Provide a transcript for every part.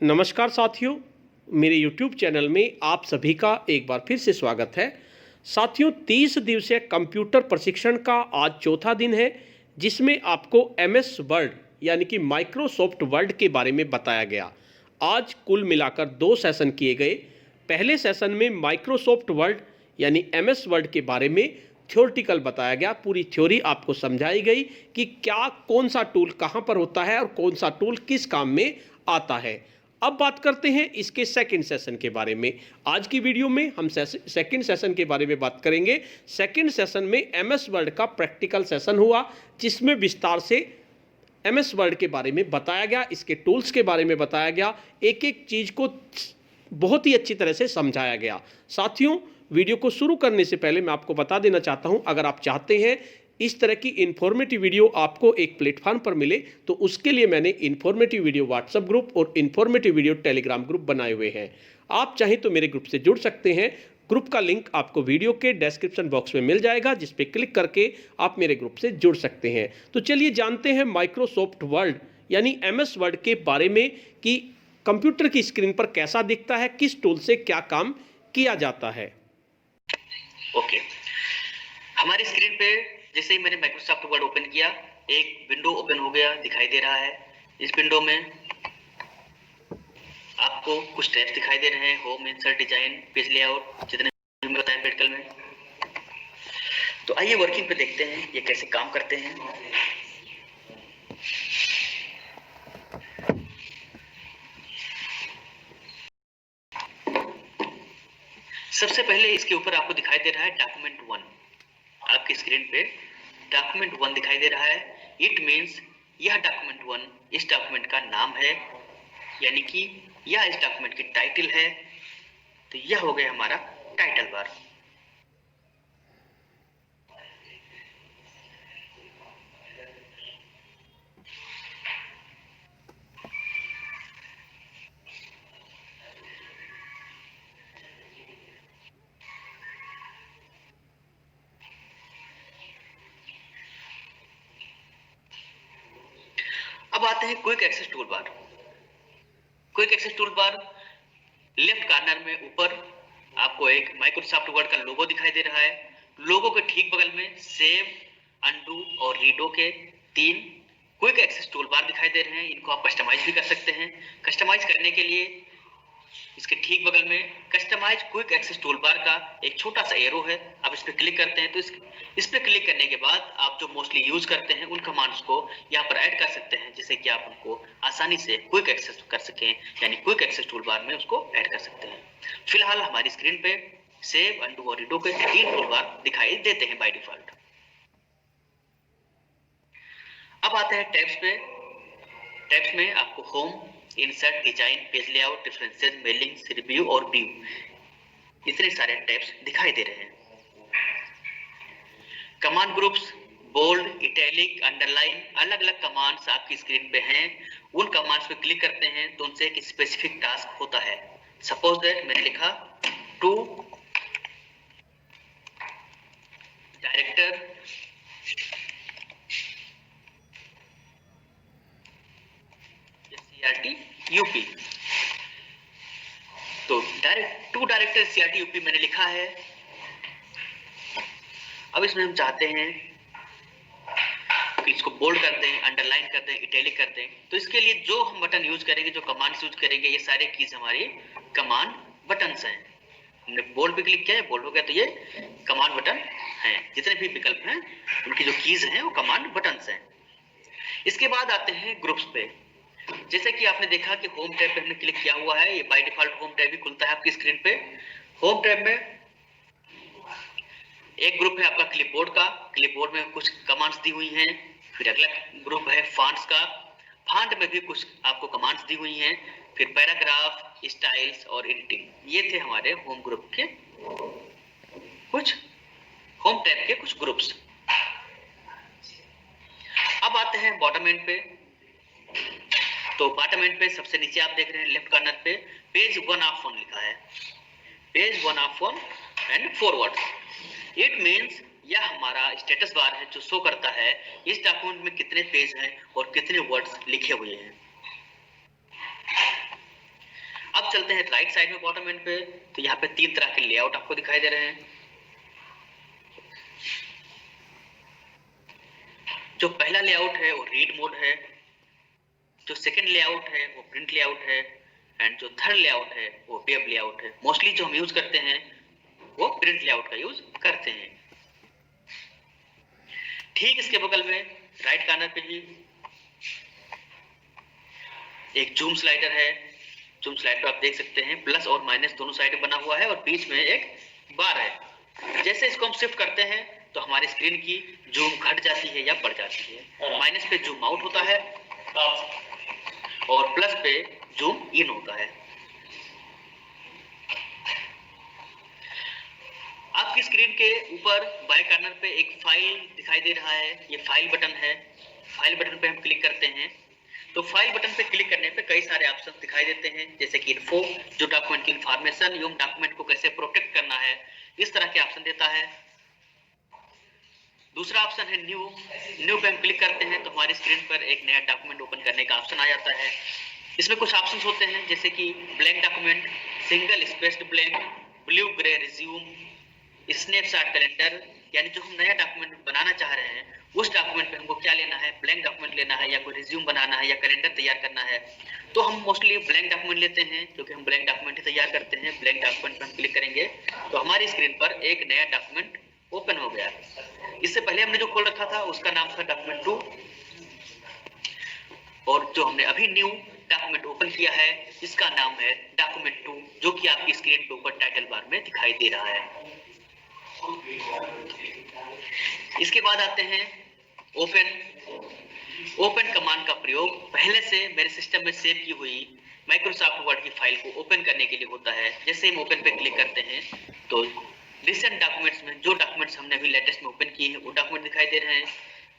नमस्कार साथियों, मेरे YouTube चैनल में आप सभी का एक बार फिर से स्वागत है। साथियों, 30 दिवसीय कंप्यूटर प्रशिक्षण का आज चौथा दिन है, जिसमें आपको MS वर्ड यानी कि माइक्रोसॉफ्ट वर्ड के बारे में बताया गया। आज कुल मिलाकर 2 सेशन किए गए। पहले सेशन में माइक्रोसॉफ्ट वर्ड यानी MS वर्ड के बारे में थ्योरेटिकल बताया गया। पूरी थ्योरी आपको समझाई गई कि क्या कौन सा टूल कहाँ पर होता है और कौन सा टूल किस काम में आता है। अब बात करते हैं इसके सेकंड सेशन के बारे में। आज की वीडियो में हम सेकंड सेशन के बारे में बात करेंगे। सेकंड सेशन में MS वर्ड का प्रैक्टिकल सेशन हुआ, जिसमें विस्तार से MS वर्ड के बारे में बताया गया, इसके टूल्स के बारे में बताया गया, एक एक चीज़ को बहुत ही अच्छी तरह से समझाया गया। साथियों, वीडियो को शुरू करने से पहले मैं आपको बता देना चाहता हूं, अगर आप चाहते हैं इस तरह की इन्फॉर्मेटिव वीडियो आपको एक प्लेटफॉर्म पर मिले, तो उसके लिए मैंने इन्फॉर्मेटिव वीडियो व्हाट्सएप ग्रुप और इन्फॉर्मेटिव वीडियो टेलीग्राम ग्रुप बनाए हुए हैं। आप चाहें तो मेरे ग्रुप से जुड़ सकते हैं। ग्रुप का लिंक आपको वीडियो के डिस्क्रिप्शन बॉक्स में मिल जाएगा, जिस पे क्लिक करके आप मेरे ग्रुप से जुड़ सकते हैं। तो चलिए जानते हैं माइक्रोसॉफ्ट वर्ड यानी MS वर्ड के बारे में कि कंप्यूटर की स्क्रीन पर कैसा दिखता है, किस टूल से क्या काम किया जाता है। ओके, हमारी स्क्रीन पे जैसे ही मैंने माइक्रोसॉफ्ट वर्ड ओपन किया, एक विंडो ओपन हो गया, दिखाई दे रहा है। इस विंडो में आपको कुछ टैब्स दिखाई दे रहे हैं, home, insert, design, page layout, जितने भी बताएं प्रैक्टिकल में। तो आइए वर्किंग पे देखते हैं ये कैसे काम करते हैं। सबसे पहले इसके ऊपर आपको दिखाई दे रहा है डॉक्यूमेंट 1। आपकी स्क्रीन पे डॉक्यूमेंट 1 दिखाई दे रहा है। इट मीन्स यह डॉक्यूमेंट 1 इस डॉक्यूमेंट का नाम है, यानी कि यह इस डॉक्यूमेंट की टाइटल है। तो यह हो गया हमारा टाइटल बार। अब आते हैं quick access tool bar. Quick access tool bar left corner में ऊपर आपको एक माइक्रोसॉफ्ट वर्ड का लोगो दिखाई दे रहा है। लोगो के ठीक बगल में सेव, अनडू और रीडो के 3 क्विक एक्सेस टूल बार दिखाई दे रहे हैं। इनको आप कस्टमाइज भी कर सकते हैं। कस्टमाइज करने के लिए इसके ठीक बगल में customize quick access tool bar का एक छोटा सा एरो है। आप इस पर क्लिक करते हैं तो इस पर क्लिक करने के बाद आप जो मोस्टली यूज करते हैं उन कमांड्स को यहाँ पर ऐड कर सकते हैं, जिससे कि आप उनको आसानी से क्विक एक्सेस कर सकें, यानी क्विक एक्सेस टूल बार में उसको ऐड कर सकते हैं। फिलहाल हमारी स्क्रीन पे सेव, अनडू और रीडो के 3 टूल बार दिखाई देते हैं बाय डिफॉल्ट। अब आते हैं टैब्स पे। टैब्स में आपको home, insert, design, page layout, differences, mailings, review और व्यू, इतने सारे टैब्स दिखाई दे रहे हैं। Command groups, bold, italic, underline, अलग अलग कमांड्स आपकी स्क्रीन पे हैं। उन कमांड्स पे क्लिक करते हैं तो उनसे एक स्पेसिफिक टास्क होता है। सपोज दैट मैंने लिखा टू डायरेक्टर CRT यूपी। तो टू डायरेक्टर CRT यूपी मैंने लिखा है। अब इसमें हम चाहते हैं कि इसको बोल्ड कर दें, अंडरलाइन कर दें, इटैलिक कर दें। तो इसके लिए जो हम बटन यूज करेंगे, जो कमांड्स यूज करेंगे, ये सारे कीज हमारी कमांड बटन्स हैं। हमने बोल्ड पे क्लिक किया है, बोल्ड हो गया, तो ये कमांड बटन हैं। जितने भी विकल्प हैं उनकी जो कीज हैं वो कमांड बटन्स हैं। इसके बाद आते हैं ग्रुप्स पे। जैसे कि आपने देखा कि होम टैब पे हमने क्लिक किया हुआ है, ये बाय डिफॉल्ट होम टैब ही खुलता है आपकी स्क्रीन पे। होम टैब में एक ग्रुप है आपका क्लिपबोर्ड का। क्लिपबोर्ड में कुछ कमांड्स दी हुई हैं। फिर अगला ग्रुप है फॉन्ट्स का। फॉन्ट में भी कुछ आपको कमांड्स दी हुई हैं। फिर पैराग्राफ, स्टाइल्स और एडिटिंग। ये थे हमारे होम ग्रुप के कुछ, होम टैब के कुछ ग्रुप्स। अब आते हैं बॉटम एंड पे। तो बॉटम एंड पे सबसे नीचे आप देख रहे हैं लेफ्ट कॉर्नर पे पेज 1 ऑफ 1 लिखा है। Page 1 of 1 and forward. It means यह हमारा स्टेटस बार है जो शो करता है इस डॉक्यूमेंट में कितने पेज हैं और कितने वर्ड्स लिखे हुए हैं। चलते हैं राइट साइड में बॉटम एंड पे, तो यहाँ पे 3 तरह के लेआउट आपको दिखाई दे रहे हैं। जो पहला लेआउट है वो रीड मोड है, जो सेकंड लेआउट है वो प्रिंट लेआउट है, एंड जो थर्ड लेआउट है वो वेब लेआउट है। मोस्टली जो हम यूज करते हैं वो प्रिंट लेआउट का यूज करते हैं। ठीक इसके बगल में राइट कॉर्नर पे ही एक जूम स्लाइडर है। जूम स्लाइडर आप देख सकते हैं प्लस और माइनस दोनों साइड बना हुआ है और बीच में एक बार है। जैसे इसको हम शिफ्ट करते हैं तो हमारी स्क्रीन की जूम घट जाती है या बढ़ जाती है। माइनस पे जूम आउट होता है और प्लस पे जूम इन होता है। आपकी स्क्रीन के ऊपर बाएं कॉर्नर पे एक फाइल दिखाई दे रहा है, ये फाइल बटन है। फाइल बटन पे हम क्लिक करते हैं तो फाइल बटन पे क्लिक करने पे कई सारे ऑप्शन दिखाई देते हैं, जैसे कि इन्फो, जो डॉक्यूमेंट की इंफॉर्मेशन एवं डॉक्यूमेंट को कैसे प्रोटेक्ट करना है, इस तरह के ऑप्शन देता है। दूसरा ऑप्शन है न्यू। न्यू पे हम क्लिक करते हैं तो हमारी स्क्रीन पर एक नया डॉक्यूमेंट ओपन करने का ऑप्शन आ जाता है। इसमें कुछ ऑप्शंस होते हैं, जैसे कि blank document, single spaced blank, blue grey resume, snapshot calendar, यानी जो हम नया डॉक्यूमेंट बनाना चाह रहे हैं उस डॉक्यूमेंट पे हमको क्या लेना है, ब्लैंक डॉक्यूमेंट लेना है या कोई रिज्यूम बनाना है या कैलेंडर तैयार करना है, तो हम मोस्टली ब्लैंक डॉक्यूमेंट लेते हैं, क्योंकि हम ब्लैंक डॉक्यूमेंट ही तैयार करते हैं। ब्लैंक डॉक्यूमेंट पे हम क्लिक करेंगे तो हमारी स्क्रीन पर एक नया डॉक्यूमेंट ओपन हो गया। इससे पहले हमने जो खोल रखा था उसका नाम था डॉक्यूमेंट 2, और जो हमने अभी न्यू डॉक्यूमेंट ओपन किया है इसका नाम है डॉक्यूमेंट 2, जो कि आपकी स्क्रीन के ऊपर टाइटल बार में दिखाई दे रहा है। इसके बाद आते हैं ओपन। ओपन कमांड का प्रयोग पहले से मेरे सिस्टम में सेव की हुई माइक्रोसॉफ्ट वर्ड की फाइल को ओपन करने के लिए होता है। जैसे हम ओपन पे क्लिक करते हैं तो रिसेंट डॉक्यूमेंट्स में जो डॉक्यूमेंट्स हमने अभी लेटेस्ट में ओपन किए हैं वो डॉक्यूमेंट दिखाई दे रहे हैं,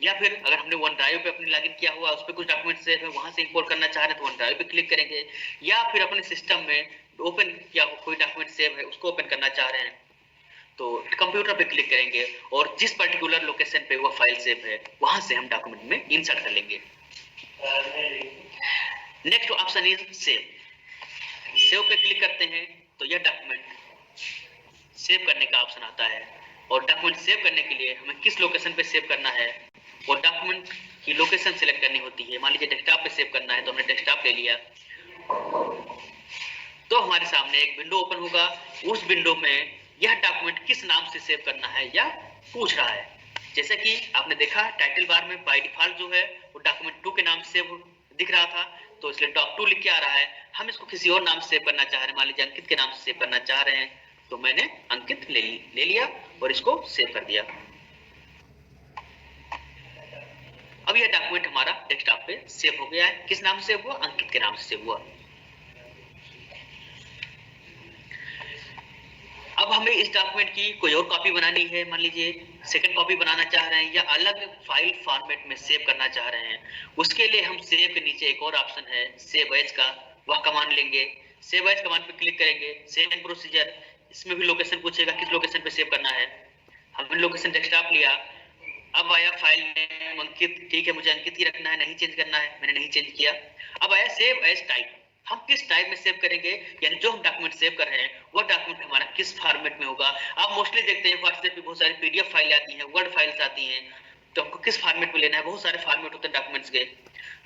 या फिर अगर हमने वन ड्राइव पे अपने लॉगिन किया हुआ उस पर कुछ डॉक्यूमेंट सेव है, वहां से इंपोर्ट करना चाह रहे हैं तो वन ड्राइव पे क्लिक करेंगे, या फिर अपने सिस्टम में ओपन किया हुआ कोई डॉक्यूमेंट सेव है उसको ओपन करना चाह रहे हैं तो कंप्यूटर पे क्लिक करेंगे और जिस पर्टिकुलर लोकेशन पे वो फाइल सेव है वहां से हम डॉक्यूमेंट में इंसर्ट कर लेंगे। Next option is save. Save पे क्लिक करते हैं तो यह डॉक्यूमेंट सेव करने का ऑप्शन आता है, और डॉक्यूमेंट सेव करने के लिए हमें किस लोकेशन पे सेव करना है और डॉक्यूमेंट की लोकेशन सिलेक्ट करनी होती है। मान लीजिए डेस्कटॉप पे सेव करना है तो हमने डेस्कटॉप ले लिया, तो हमारे सामने एक विंडो ओपन होगा। उस विंडो में यह डॉक्यूमेंट किस नाम से सेव करना है या पूछ रहा है। जैसे कि आपने देखा टाइटल बार में बाय डिफॉल्ट जो है वो डॉक्यूमेंट 2 के नाम से दिख रहा था, तो इसलिए डॉक 2 लिख के आ रहा है। हम इसको किसी और नाम से सेव करना चाह रहे हैं, मान लीजिए अंकित के नाम से सेव करना चाह रहे हैं, तो मैंने अंकित ले लिया और इसको सेव कर दिया। अब यह डॉक्यूमेंट हमारा डेस्कटॉप पे सेव हो गया है। किस नाम से हुआ? अंकित के नाम से सेव हुआ। अब हमें इस डॉक्यूमेंट की कोई और कॉपी बनानी है, मान लीजिए सेकंड कॉपी बनाना चाह रहे हैं या अलग फाइल फॉर्मेट में सेव करना चाह रहे हैं, उसके लिए हम सेव के नीचे एक और ऑप्शन है सेव एज का, वह कमांड लेंगे। सेव एज कमांड पे क्लिक करेंगे। सेव एंड प्रोसीजर, इसमें भी लोकेशन पूछेगा किस लोकेशन पे सेव करना है। हमने लोकेशन डेस्कटॉप लिया। अब आया फाइल नेम अंकित, ठीक है मुझे अंकित ही रखना है, नहीं चेंज करना है, मैंने नहीं चेंज किया। अब आया सेव एज टाइप, हम किस टाइप में सेव करेंगे, यानी जो हम डॉक्यूमेंट सेव कर रहे हैं वो डॉक्यूमेंट हमारा किस फॉर्मेट में होगा। आप मोस्टली देखते हैं व्हाट्सएप पे बहुत सारी पीडीएफ फाइल आती हैं, वर्ड फाइल्स आती हैं, तो हमको किस फॉर्मेट में लेना है। बहुत सारे फॉर्मेट होते हैं डॉक्यूमेंट्स के।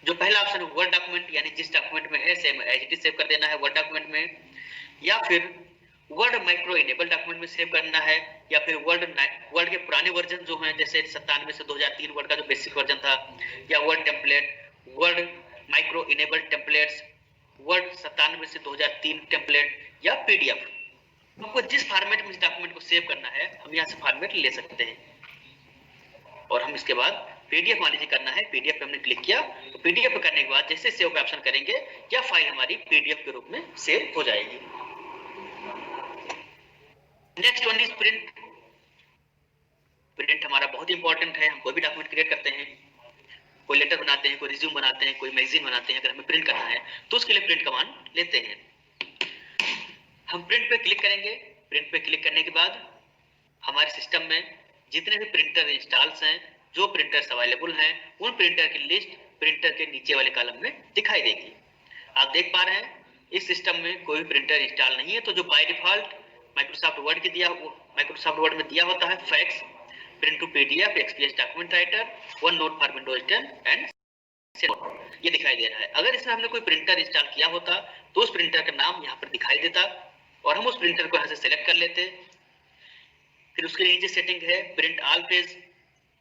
जो पहला ऑप्शन है वर्ड डॉक्यूमेंट, यानी जिस डॉक्यूमेंट में है same as it is save कर देना है वर्ड डॉक्यूमेंट में, या फिर वर्ड माइक्रो इनेबल डॉक्यूमेंट में सेव करना है, या फिर वर्ड के पुराने वर्जन जो हैं जैसे 97 से 2003 वर्ड का जो बेसिक वर्जन था, या word template, word micro enable templates, word 97 से 2003 टेम्पलेट, या पीडीएफ। हमको जिस फॉर्मेट में इस डॉक्यूमेंट को सेव करना है हम यहाँ से फॉर्मेट ले सकते हैं, और हम इसके बाद पीडीएफ मान लीजिए करना है, पीडीएफ पे हमने क्लिक किया तो पीडीएफ पे करने के बाद जैसे सेव पे ऑप्शन करेंगे क्या फाइल हमारी पीडीएफ के रूप में सेव हो जाएगी। Next one is print. Print हमारा बहुत इंपॉर्टेंट है। हम कोई भी डॉक्यूमेंट क्रिएट करते हैं, कोई लेटर बनाते हैं, कोई रिज्यूम बनाते हैं, कोई मैगजीन बनाते हैं, अगर हमें प्रिंट करना है तो उसके लिए प्रिंट कमांड लेते हैं। हम प्रिंट पे क्लिक करेंगे। प्रिंट पे क्लिक करने के बाद हमारे सिस्टम में जितने भी प्रिंटर इंस्टॉल्स हैं, जो प्रिंटर्स अवेलेबल हैं, उन प्रिंटर की लिस्ट प्रिंटर के नीचे वाले कॉलम में दिखाई देगी। आप देख पा रहे हैं इस सिस्टम में कोई प्रिंटर इंस्टॉल नहीं है, तो जो बाय डिफॉल्ट माइक्रोसॉफ्ट वर्ड में दिया होता है fax, print to PDF, XPS document writer, OneNote for Windows 10 and ये दिखाई दे रहा है। अगर इसमें हमने कोई प्रिंटर इंस्टॉल किया होता तो उस प्रिंटर का नाम यहाँ पर दिखाई देता और हम उस प्रिंटर को यहाँ से सेलेक्ट कर लेते। फिर उसके नीचे सेटिंग है प्रिंट ऑल पेज,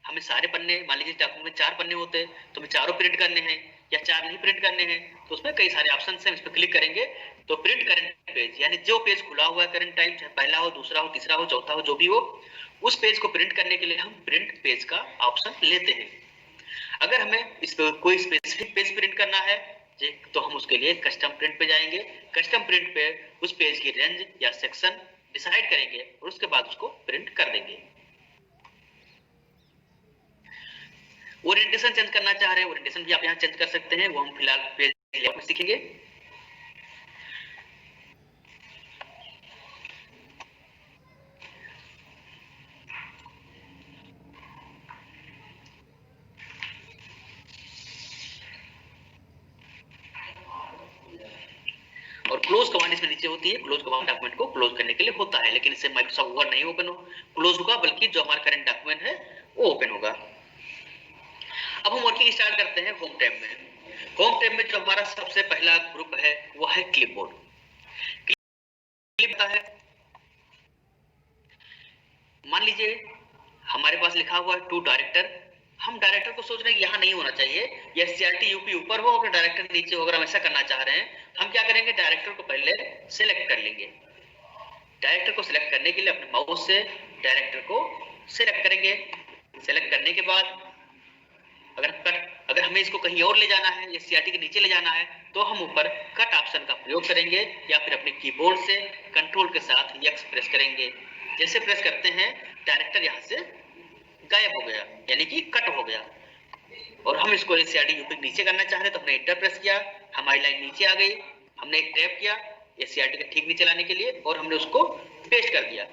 हमें सारे पन्ने, मान लीजिए डॉक्यूमेंट में 4 पन्ने होते हैं तो हमें चारों प्रिंट करने हैं या 4 नहीं प्रिंट करने हैं, तो उसमें कई सारे ऑप्शन हैं। इस पर क्लिक करेंगे तो प्रिंट करंट पेज, यानी जो पेज खुला हुआ है करंट टाइम, चाहे पहला हो, दूसरा हो, तीसरा हो, चौथा हो, जो भी हो, उस पेज को प्रिंट करने के लिए हम प्रिंट पेज का ऑप्शन लेते हैं। अगर हमें इस पे कोई स्पेसिफिक पेज प्रिंट करना है तो हम उसके लिए कस्टम प्रिंट पे जाएंगे। कस्टम प्रिंट पे उस पेज की रेंज या सेक्शन डिसाइड करेंगे और उसके बाद उसको प्रिंट कर देंगे। ओरिएंटेशन चेंज करना चाह रहे हैं, ओरिएंटेशन भी आप यहाँ चेंज कर सकते हैं, वो हम फिलहाल पेज लेआउट में सीखेंगे। और क्लोज कमांड इसमें नीचे होती है। क्लोज कमांड डॉक्यूमेंट को क्लोज करने के लिए होता है, लेकिन इससे माइक्रोसॉफ्ट वर्ड नहीं ओपन क्लोज होगा, बल्कि जो हमारा करंट डॉक्यूमेंट है वो ओपन होगा। अब हम वर्किंग स्टार्ट करते हैं होम टैब में। होम टैब में जो हमारा सबसे पहला ग्रुप है वो है क्लिपबोर्ड। क्लिप है, मान लीजिए हमारे पास लिखा हुआ है टू डायरेक्टर, हम डायरेक्टर को सोच रहे हैं यहाँ नहीं होना चाहिए, या सीआरटी यूपी ऊपर हो और डायरेक्टर नीचे हो। अगर हम ऐसा करना चाह रहे हैं, हम क्या करेंगे, डायरेक्टर को पहले सिलेक्ट कर लेंगे। डायरेक्टर को सिलेक्ट करने के लिए अपने माउस से डायरेक्टर को सिलेक्ट करेंगे। सिलेक्ट करने के बाद अगर हमें इसको कहीं और ले जाना है या सीआरटी के नीचे ले जाना है, तो हम ऊपर कट ऑप्शन का प्रयोग करेंगे या फिर अपने कीबोर्ड से कंट्रोल के साथ एक्स प्रेस करेंगे। जैसे प्रेस करते हैं, डायरेक्टर यहाँ से गायब हो गया, यानी कि कट हो गया। और हम इसको सीआरटी यूपी नीचे करना चाह रहे हैं तो हमने एंटर प्रेस किया, हमारी लाइन नीचे आ गई। हमने एक टैप किया सीआरटी के ठीक नीचे लाने के लिए और हमने उसको पेस्ट कर दिया।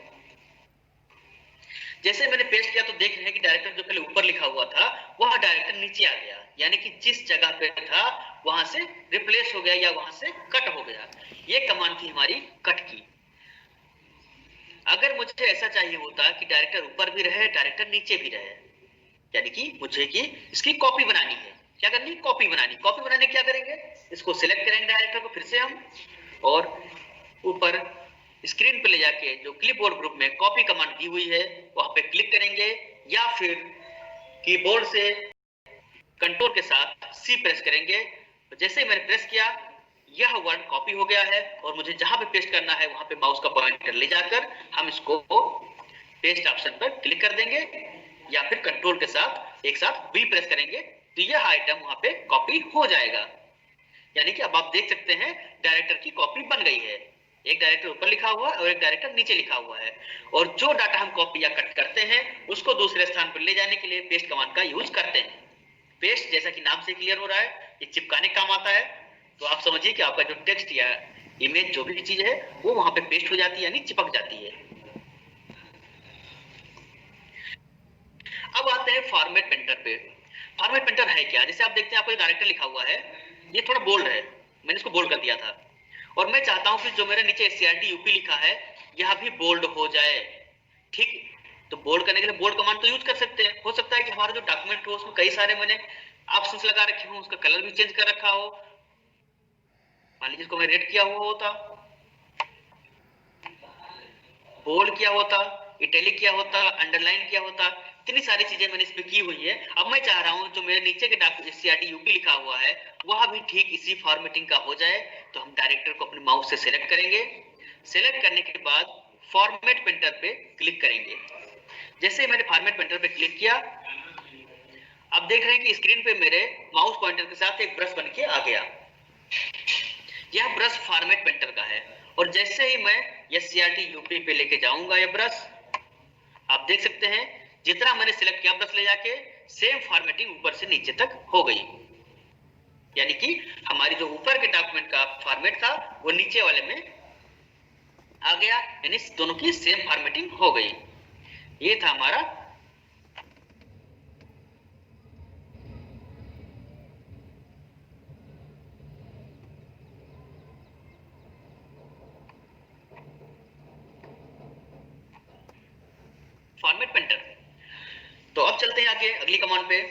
जैसे मैंने पेस्ट किया तो देख रहे हैं कि डायरेक्टर जो पहले ऊपर लिखा हुआ था वह डायरेक्टर नीचे आ गया, यानी कि जिस जगह पे था वहां से रिप्लेस हो गया या वहां से कट हो गया। ये कमांड थी हमारी कट की। अगर मुझे ऐसा चाहिए होता कि डायरेक्टर ऊपर भी रहे, डायरेक्टर नीचे भी रहे, यानी कि मुझे कि इसकी कॉपी बनानी है। क्या करनी? कॉपी बनानी। कॉपी बनाने क्या करेंगे, इसको सिलेक्ट करेंगे डायरेक्टर को फिर से हम, और ऊपर स्क्रीन पे ले जाके जो क्लिपबोर्ड ग्रुप में कॉपी कमांड दी हुई है वहां पे क्लिक करेंगे, या फिर कीबोर्ड से कंट्रोल के साथ सी प्रेस करेंगे। तो जैसे मैंने प्रेस किया, यह वर्ड कॉपी हो गया है और मुझे जहां पे पेस्ट करना है वहां पे माउस का पॉइंटर ले जाकर हम इसको पेस्ट ऑप्शन पर क्लिक कर देंगे, या फिर कंट्रोल के साथ एक साथ वी प्रेस करेंगे तो यह आइटम वहां पे कॉपी हो जाएगा। यानी कि अब आप देख सकते हैं डायरेक्टर की कॉपी बन गई है। एक डायरेक्टर ऊपर लिखा हुआ है और एक डायरेक्टर नीचे लिखा हुआ है, और जो डाटा हम कॉपी या कट करते हैं उसको दूसरे स्थान पर ले जाने के लिए पेस्ट कमांड का यूज करते हैं। पेस्ट जैसा कि नाम से क्लियर हो रहा है, ये चिपकाने काम आता है। तो आप समझिए कि आपका जो टेक्स्ट या इमेज जो भी चीज है वो वहां पे पेस्ट हो जाती है, यानी चिपक जाती है। अब आते हैं फॉर्मेट पेंटर पे। फॉर्मेट पेंटर है क्या? जैसे आप देखते हैं आपको डायरेक्टर लिखा हुआ है, ये थोड़ा बोल्ड है, मैंने इसको बोल्ड कर दिया था, और मैं चाहता हूं कि जो मेरे नीचे सीआरटी यूपी लिखा है यह भी बोल्ड हो जाए। ठीक, तो बोल्ड करने के लिए बोल्ड कमांड तो यूज कर सकते हैं। हो सकता है कि हमारा जो डॉक्यूमेंट हो उसमें कई सारे मैंने ऑप्शंस लगा रखे हो, उसका कलर भी चेंज कर रखा हो। मान लीजिए इसको मैं रेड किया हुआ होता, बोल्ड किया होता, इटैलिक किया होता, अंडरलाइन किया होता, इतनी सारी चीजें मैंने इसमें की हुई है। अब मैं चाह रहा हूं जो मेरे नीचे के डॉक्यूमेंट सीआरटी यूपी लिखा हुआ है वह भी ठीक इसी फॉर्मेटिंग का हो जाए। तो हम डायरेक्टर को अपने माउस से सिलेक्ट करेंगे। सिलेक्ट करने के बाद फॉर्मेट पेंटर पे क्लिक करेंगे। जैसे मैंने फॉर्मेट पेंटर पे क्लिक किया, अब देख रहे हैं कि स्क्रीन पे मेरे माउस पॉइंटर के साथ एक ब्रश बन के आ गया। यह ब्रश फॉर्मेट पेंटर का है, और जैसे ही मैं यह सीआरटी यूपी पे लेके जाऊंगा यह ब्रश, आप देख सकते हैं जितना मैंने सिलेक्ट किया ब्रश ले जाके सेम फॉर्मेटिंग ऊपर से नीचे तक हो गई। यानी कि हमारी जो ऊपर के डॉक्यूमेंट का फॉर्मेट था वो नीचे वाले में आ गया, यानी दोनों की सेम फॉर्मेटिंग हो गई। ये था हमारा फॉर्मेट पेंटर। तो अब चलते हैं आगे अगली कमांड पे।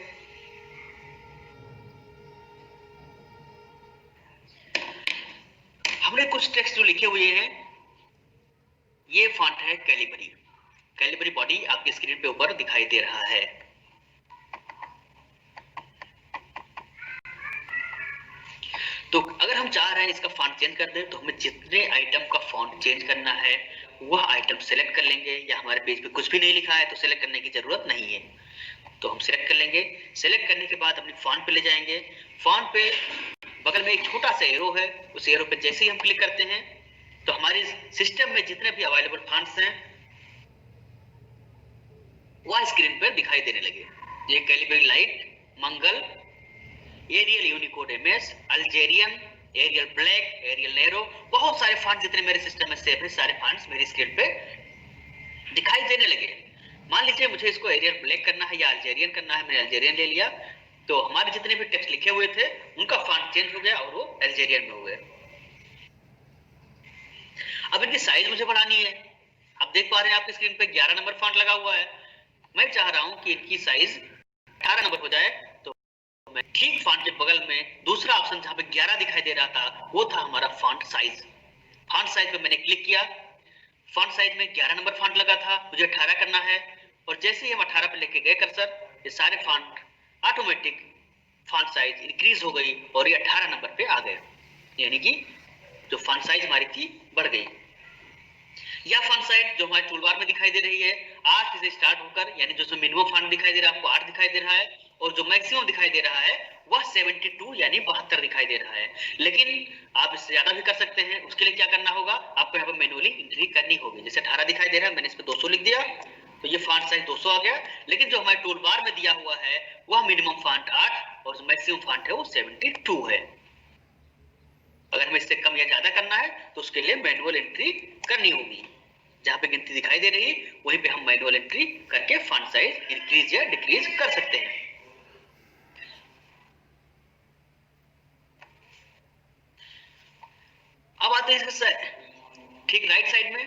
हमने कुछ टेक्स्ट जो लिखे हुए हैं, ये फॉन्ट है कैलिबरी। कैलिबरी बॉडी आपकी स्क्रीन पे ऊपर दिखाई दे रहा है। तो अगर हम चाह रहे हैं इसका फॉन्ट चेंज कर दें, तो हमें जितने आइटम का फॉन्ट चेंज करना है वह आइटम सेलेक्ट कर लेंगे, या हमारे पेज पे कुछ भी नहीं लिखा है तो सेलेक्ट करने की जरूरत नहीं है, तो हम सेलेक्ट कर लेंगे। सेलेक्ट करने के बाद अपनी फॉन्ट पे ले जाएंगे। फॉन्ट पे बगल में एक छोटा सा एरो है, उस एरो पे जैसे ही हम क्लिक करते हैं तो हमारे सिस्टम में जितने भी अवेलेबल फॉन्ट्स हैं वह स्क्रीन पर दिखाई देने लगे। ये Calibri light, Mangal, Arial Unicode MS, Algerian, Arial black, Arial narrow, बहुत सारे फॉन्ट जितने मेरे सिस्टम में सेव है सारे फॉन्ट्स मेरी स्क्रीन पे दिखाई देने लगे। मान लीजिए मुझे इसको एरियल ब्लैक करना है या अल्जेरियन करना है, मैंने अल्जेरियन ले लिया, तो हमारे जितने भी टेक्स्ट लिखे हुए थे उनका फॉन्ट चेंज हो गया और वो अल्जेरियन में हो गए। अब इनकी साइज मुझे बढ़ानी है। आप देख पा रहे हैं आपकी स्क्रीन पे 11 नंबर फॉन्ट लगा हुआ है। मैं चाह रहा हूं कि इनकी साइज 18 नंबर हो जाए, तो मैं ठीक फॉन्ट के बगल में दूसरा ऑप्शन जहां पे 11 दिखाई दे रहा था वो था हमारा फॉन्ट साइज। फॉन्ट साइज पे मैंने क्लिक किया। फॉन्ट साइज में 11 नंबर फॉन्ट लगा था, मुझे 18 करना है, और जैसे ही हम 18 पे लेके गए कर्सर, ये सारे font automatic font size increase हो गई और ये 18 नंबर पे आ गए, यानी कि जो फॉन्ट साइज हमारी थी बढ़ गई। या फॉन्ट साइज जो हमारे टूलबार में दिखाई दे रही है 8 से स्टार्ट होकर, यानी जो मिनिमम फॉन्ट दिखाई दे रहा है आपको 8 दिखाई दे रहा है, और जो मैक्सिमम दिखाई दे रहा है वह 72 यानी 72 दिखाई दे रहा है। लेकिन आप इससे ज्यादा भी कर सकते हैं। उसके लिए क्या करना होगा, आपको यहाँ पर मैनुअली एंट्री करनी होगी। जैसे 18 दिखाई दे रहा है, मैंने इस पे 200 लिख दिया तो ये फॉन्ट साइज 200 आ गया। लेकिन जो हमारे टूल बार में दिया हुआ है वह मिनिमम फॉन्ट 8 और जो मैक्सिमम फॉन्ट है वो 72 है। अगर हमें इससे कम या ज्यादा करना है तो उसके लिए मैनुअल एंट्री करनी होगी। जहां पे गिनती दिखाई दे रही है वहीं पे हम मैनुअल एंट्री करके फॉन्ट साइज इंक्रीज या डिक्रीज कर सकते हैं। अब आते हैं इसके ठीक राइट साइड में।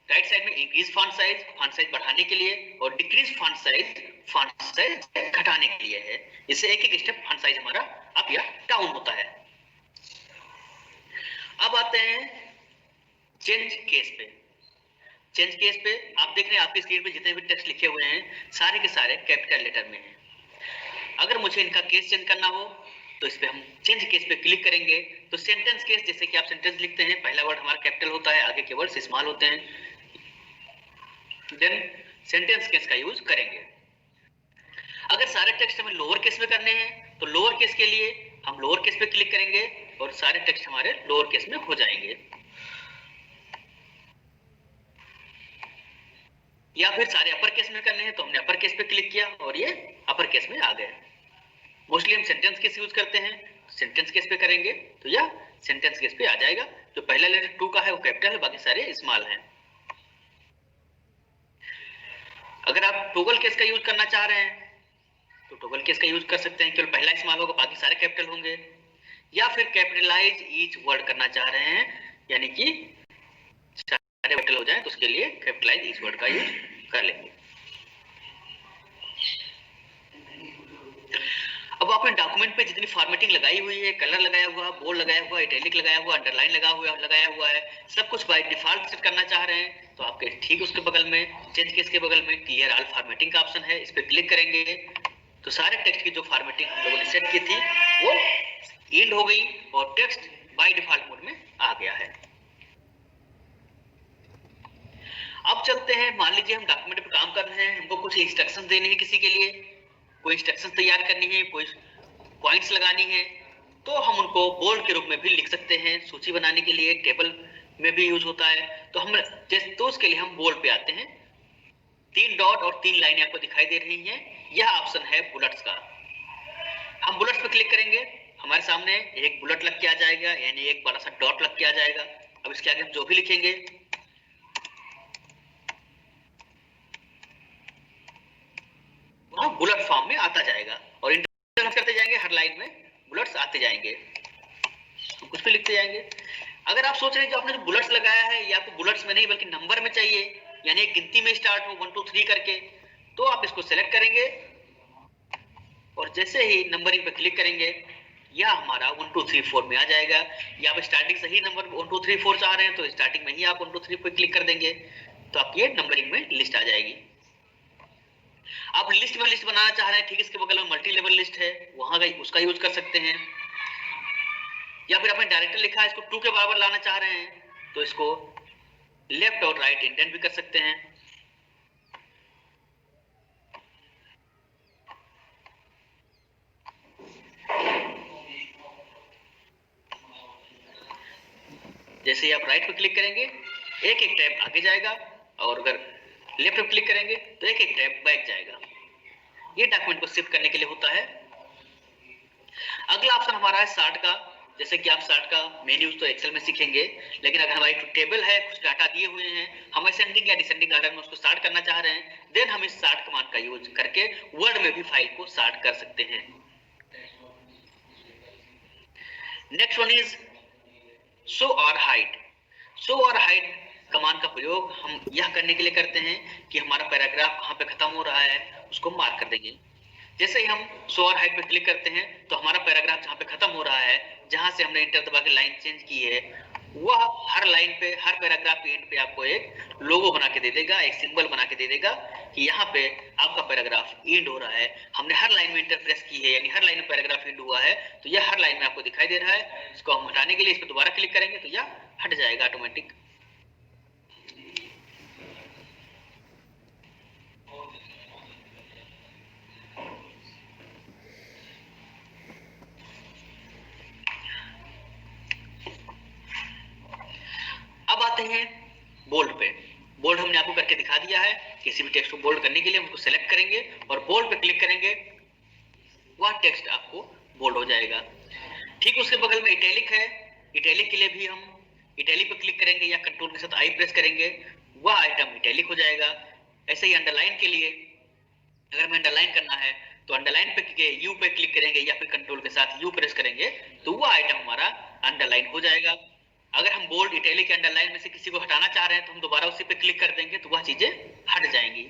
राइट साइड में इंक्रीज फॉन्ट साइज बढ़ाने के लिए, और डिक्रीज फॉन्ट साइज घटाने के लिए है। इससे एक एक स्टेप फॉन्ट साइज हमारा अप या डाउन होता है। अब आते हैं चेंज केस पे। चेंज केस पे आप देख रहे हैं आपकी स्क्रीन पे जितने भी टेक्स्ट लिखे हुए हैं सारे के सारे कैपिटल लेटर में हैं। अगर मुझे इनका केस चेंज करना हो तो इस पे हम चेंज केस पे क्लिक करेंगे। तो सेंटेंस केस, जैसे कि आप सेंटेंस लिखते हैं, पहला वर्ड हमारा कैपिटल होता है, आगे के वर्ड्स स्मॉल होते हैं, देन सेंटेंस केस का यूज करेंगे। अगर सारे टेक्स्ट हमें लोअर केस में करने हैं तो लोअर केस के लिए हम लोअर केस पे क्लिक करेंगे और सारे टेक्स्ट हमारे लोअर केस में हो जाएंगे। या फिर सारे अपर केस में करने हैं तो हमने अपर केस पे क्लिक किया और ये अपर केस में आ गए। मोस्टली हम सेंटेंस केस यूज करते हैं, सेंटेंस केस पे करेंगे तो यह सेंटेंस केस पे आ जाएगा। जो पहला लेटर 2 का है वो कैपिटल है, बाकी सारे स्मॉल हैं। अगर आप टॉगल केस का यूज करना चाह रहे हैं तो टॉगल केस का यूज कर सकते हैं, केवल पहला स्मॉल होगा बाकी सारे कैपिटल होंगे। या फिर कैपिटलाइज ईच वर्ड करना चाह रहे हैं, यानी कि सारे कैपिटल हो जाए तो उसके लिए कैपिटलाइज ईच वर्ड का यूज कर लेंगे। अब आपने डॉक्यूमेंट पे जितनी फॉर्मेटिंग लगाई हुई है, कलर लगाया हुआ, बोल्ड लगाया हुआ, इटैलिक लगाया हुआ, अंडरलाइन लगाया हुआ है, सब कुछ बाय डिफॉल्ट सेट करना चाह रहे हैं तो आपके ठीक उसके बगल में चेंज केस के बगल में क्लियर ऑल फॉर्मेटिंग का ऑप्शन है। इस पे क्लिक करेंगे तो सारे टेक्स्ट की जो फॉर्मेटिंग हम लोगों ने सेट की थी वो एंड हो गई और टेक्स्ट बाय डिफॉल्ट मोड में आ गया है। अब चलते हैं, मान लीजिए हम डॉक्यूमेंट पे काम कर रहे हैं, हमको कुछ इंस्ट्रक्शन देने हैं किसी के लिए, कोई इंस्ट्रक्शन तैयार करनी है, कोई पॉइंट्स लगानी है, तो हम उनको बोल्ड के रूप में भी लिख सकते हैं। सूची बनाने के लिए टेबल में भी यूज होता है, तो हम जैसे तो उसके लिए हम बोल्ड पे आते हैं। 3 डॉट और 3 लाइनें आपको दिखाई दे रही हैं, यह ऑप्शन है बुलेट्स का। हम बुलेट्स पे क्लिक करेंगे, हमारे सामने एक बुलेट लग के आ जाएगा, यानी एक बड़ा सा डॉट लग के आ जाएगा। अब इसके आगे हम जो भी लिखेंगे वह बुलेट फॉर्म में आता जाएगा और इंटरप्ट करते जाएंगे, हर लाइन में बुलेट्स आते जाएंगे, कुछ भी लिखते जाएंगे। अगर आप सोच रहे हैं कि आपने जो बुलेट्स लगाया है ये आपको बुलेट्स में नहीं बल्कि नंबर में चाहिए, यानी एक गिनती में स्टार्ट हो 1 2 3 करके, तो आप इसको सेलेक्ट करेंगे और जैसे ही नंबरिंग पे क्लिक करेंगे यह हमारा 1 2 3 4 में आ जाएगा। या आप स्टार्टिंग से ही नंबर 1 2 3 4 चाह रहे हैं तो स्टार्टिंग में ही आप 1 2 3 पे क्लिक कर देंगे तो आपकी नंबरिंग में लिस्ट आ जाएगी। आप लिस्ट में लिस्ट बनाना चाह रहे हैं, ठीक इसके बगल में मल्टी लेवल लिस्ट है, वहां गई उसका यूज कर सकते हैं। या फिर आपने डायरेक्टर लिखा है इसको 2 के बराबर लाना चाह रहे हैं तो इसको लेफ्ट और राइट इंडेंट भी कर सकते हैं। जैसे ही आप राइट पे क्लिक करेंगे एक एक टैब आगे जाएगा और अगर लेफ्ट पे क्लिक करेंगे तो एक एक टैब बैक जाएगा। ये डॉक्यूमेंट को शिफ्ट करने के लिए होता है। अगला ऑप्शन हमारा है शार्ट का। जैसे कि आप शार्ट का मेन यूज तो एक्सेल में सीखेंगे, लेकिन अगर हमारी टेबल है, कुछ डाटा दिए हुए हैं, हम असेंडिंग या डिसेंडिंग ऑर्डर में उसको शार्ट करना चाह रहे हैं, देन हम इस शार्ट कमांड का यूज करके वर्ड में भी फाइल को शार्ट कर सकते हैं। नेक्स्ट वन इज शो और हाइड। शो और हाइड कमांड का प्रयोग हम यह करने के लिए करते हैं कि हमारा पैराग्राफ कहाँ पे खत्म हो रहा है उसको मार्क कर देंगे। जैसे ही हम शो और हाइड पे क्लिक करते हैं तो हमारा पैराग्राफ जहाँ पे खत्म हो रहा है, जहां से हमने इंटर दबा के लाइन चेंज की है, वह हर लाइन पे, हर पैराग्राफ के एंड पे आपको एक लोगो बना के दे देगा, एक सिंबल बना के दे देगा कि यहाँ पे आपका पैराग्राफ एंड हो रहा है। हमने हर लाइन में इंटर प्रेस की है, यानी हर लाइन में पैराग्राफ एंड हुआ है, तो यह हर लाइन में आपको दिखाई दे रहा है। इसको हम हटाने के लिए इस पर दोबारा क्लिक करेंगे तो यह हट जाएगा ऑटोमेटिक। अब आते हैं बोल्ड पे। बोल्ड हमने आपको करके दिखा दिया है। किसी भी टेक्स्ट को बोल्ड करने के लिए हम उसको सेलेक्ट करेंगे और बोल्ड पे क्लिक करेंगे, वह टेक्स्ट आपको बोल्ड हो जाएगा। ठीक उसके बगल में इटैलिक है। इटैलिक के लिए भी हम इटैलिक पे क्लिक करेंगे या कंट्रोल के साथ आई प्रेस करेंगे, वह आइटम इटैलिक हो जाएगा। ऐसे ही अंडरलाइन के लिए अगर हमें अंडरलाइन करना है तो अंडरलाइन पे यू पे क्लिक करेंगे या फिर कंट्रोल के साथ यू प्रेस करेंगे तो वह आइटम हमारा अंडरलाइन हो जाएगा। अगर हम बोल्ड, इटैलिक, अंडरलाइन में से किसी को हटाना चाह रहे हैं तो हम दोबारा उसी पे क्लिक कर देंगे तो वह चीजें हट जाएंगी।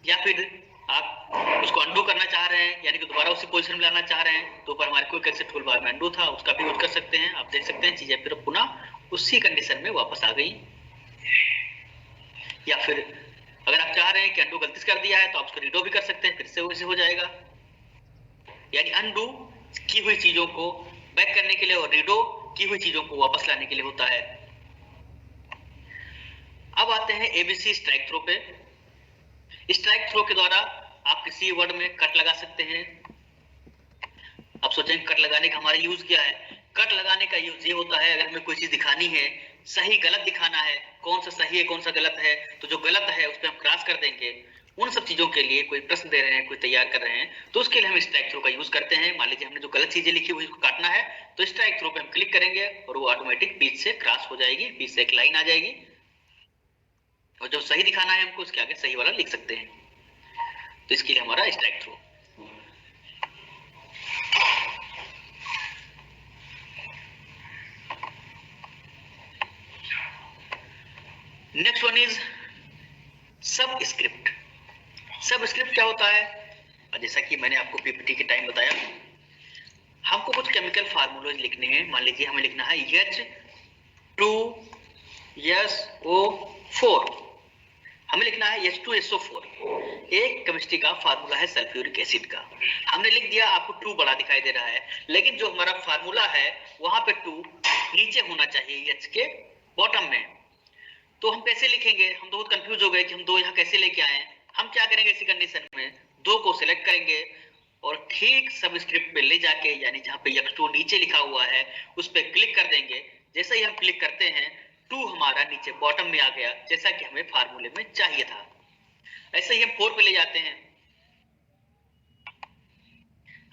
या फिर आप उसको अंडू करना चाह रहे हैं, यानी कि दोबारा उसी पोजीशन में लाना चाह रहे हैं, तो ऊपर हमारे क्विक एक्सेस टूल बार में अंडू था, उसका भी यूज कर सकते हैं। आप देख सकते हैं चीजें फिर पुनः उसी कंडीशन में वापस आ गई। या फिर अगर आप चाह रहे हैं कि अंडू गलती से कर दिया है तो आप उसको रीडो भी कर सकते हैं, फिर से वैसे हो जाएगा। यानी अंडू की हुई चीजों को बैक करने के लिए और रीडो की हुई चीजों को वापस लाने के लिए होता है। अब आते हैं एबीसी स्ट्राइक थ्रो पे। स्ट्राइक थ्रो के द्वारा आप किसी वर्ड में कट लगा सकते हैं। आप सोचेंगे कट लगाने का हमारा यूज क्या है? कट लगाने का यूज ये होता है, अगर हमें कोई चीज दिखानी है, सही गलत दिखाना है, कौन सा सही है कौन सा गलत है, तो जो गलत है उस पर हम क्रॉस कर देंगे। उन सब चीजों के लिए कोई प्रश्न दे रहे हैं, कोई तैयार कर रहे हैं, तो उसके लिए हम स्ट्राइक थ्रो का यूज करते हैं। मान लीजिए हमने जो गलत चीजें लिखी हुई उसको काटना है तो स्ट्राइक थ्रो पे हम क्लिक करेंगे और वो ऑटोमेटिक बीच से क्रॉस हो जाएगी, बीच से एक लाइन आ जाएगी और जो सही दिखाना है हमको उसके आगे सही वाला लिख सकते हैं। तो इसके लिए हमारा strikethrough. Next one is subscript. Subscript क्या होता है? जैसा कि मैंने आपको पीपीटी के टाइम बताया, हमको कुछ केमिकल फार्मूलाज लिखने हैं। मान लीजिए हमें लिखना है H2SO4, हमें लिखना है H2SO4। एक केमिस्ट्री का फार्मूला है सल्फ्यूरिक एसिड का। हमने लिख दिया, आपको 2 बड़ा दिखाई दे रहा है, लेकिन जो हमारा फार्मूला है वहां पे 2 नीचे होना चाहिए H के बॉटम में। तो हम कैसे लिखेंगे? हम तो बहुत कंफ्यूज हो गए कि हम 2 यहाँ कैसे लेके आए। हम क्या करेंगे इसी कंडीशन में, 2 को सिलेक्ट करेंगे और ठीक सब स्क्रिप्ट पे ले जाके, यानी जहाँ पे H2 नीचे लिखा हुआ है उस पे क्लिक कर देंगे। जैसे ही हम क्लिक करते हैं 2 हमारा नीचे बॉटम में आ गया, जैसा कि हमें फार्मूले में चाहिए था। ऐसे ही हम 4 पे ले जाते हैं।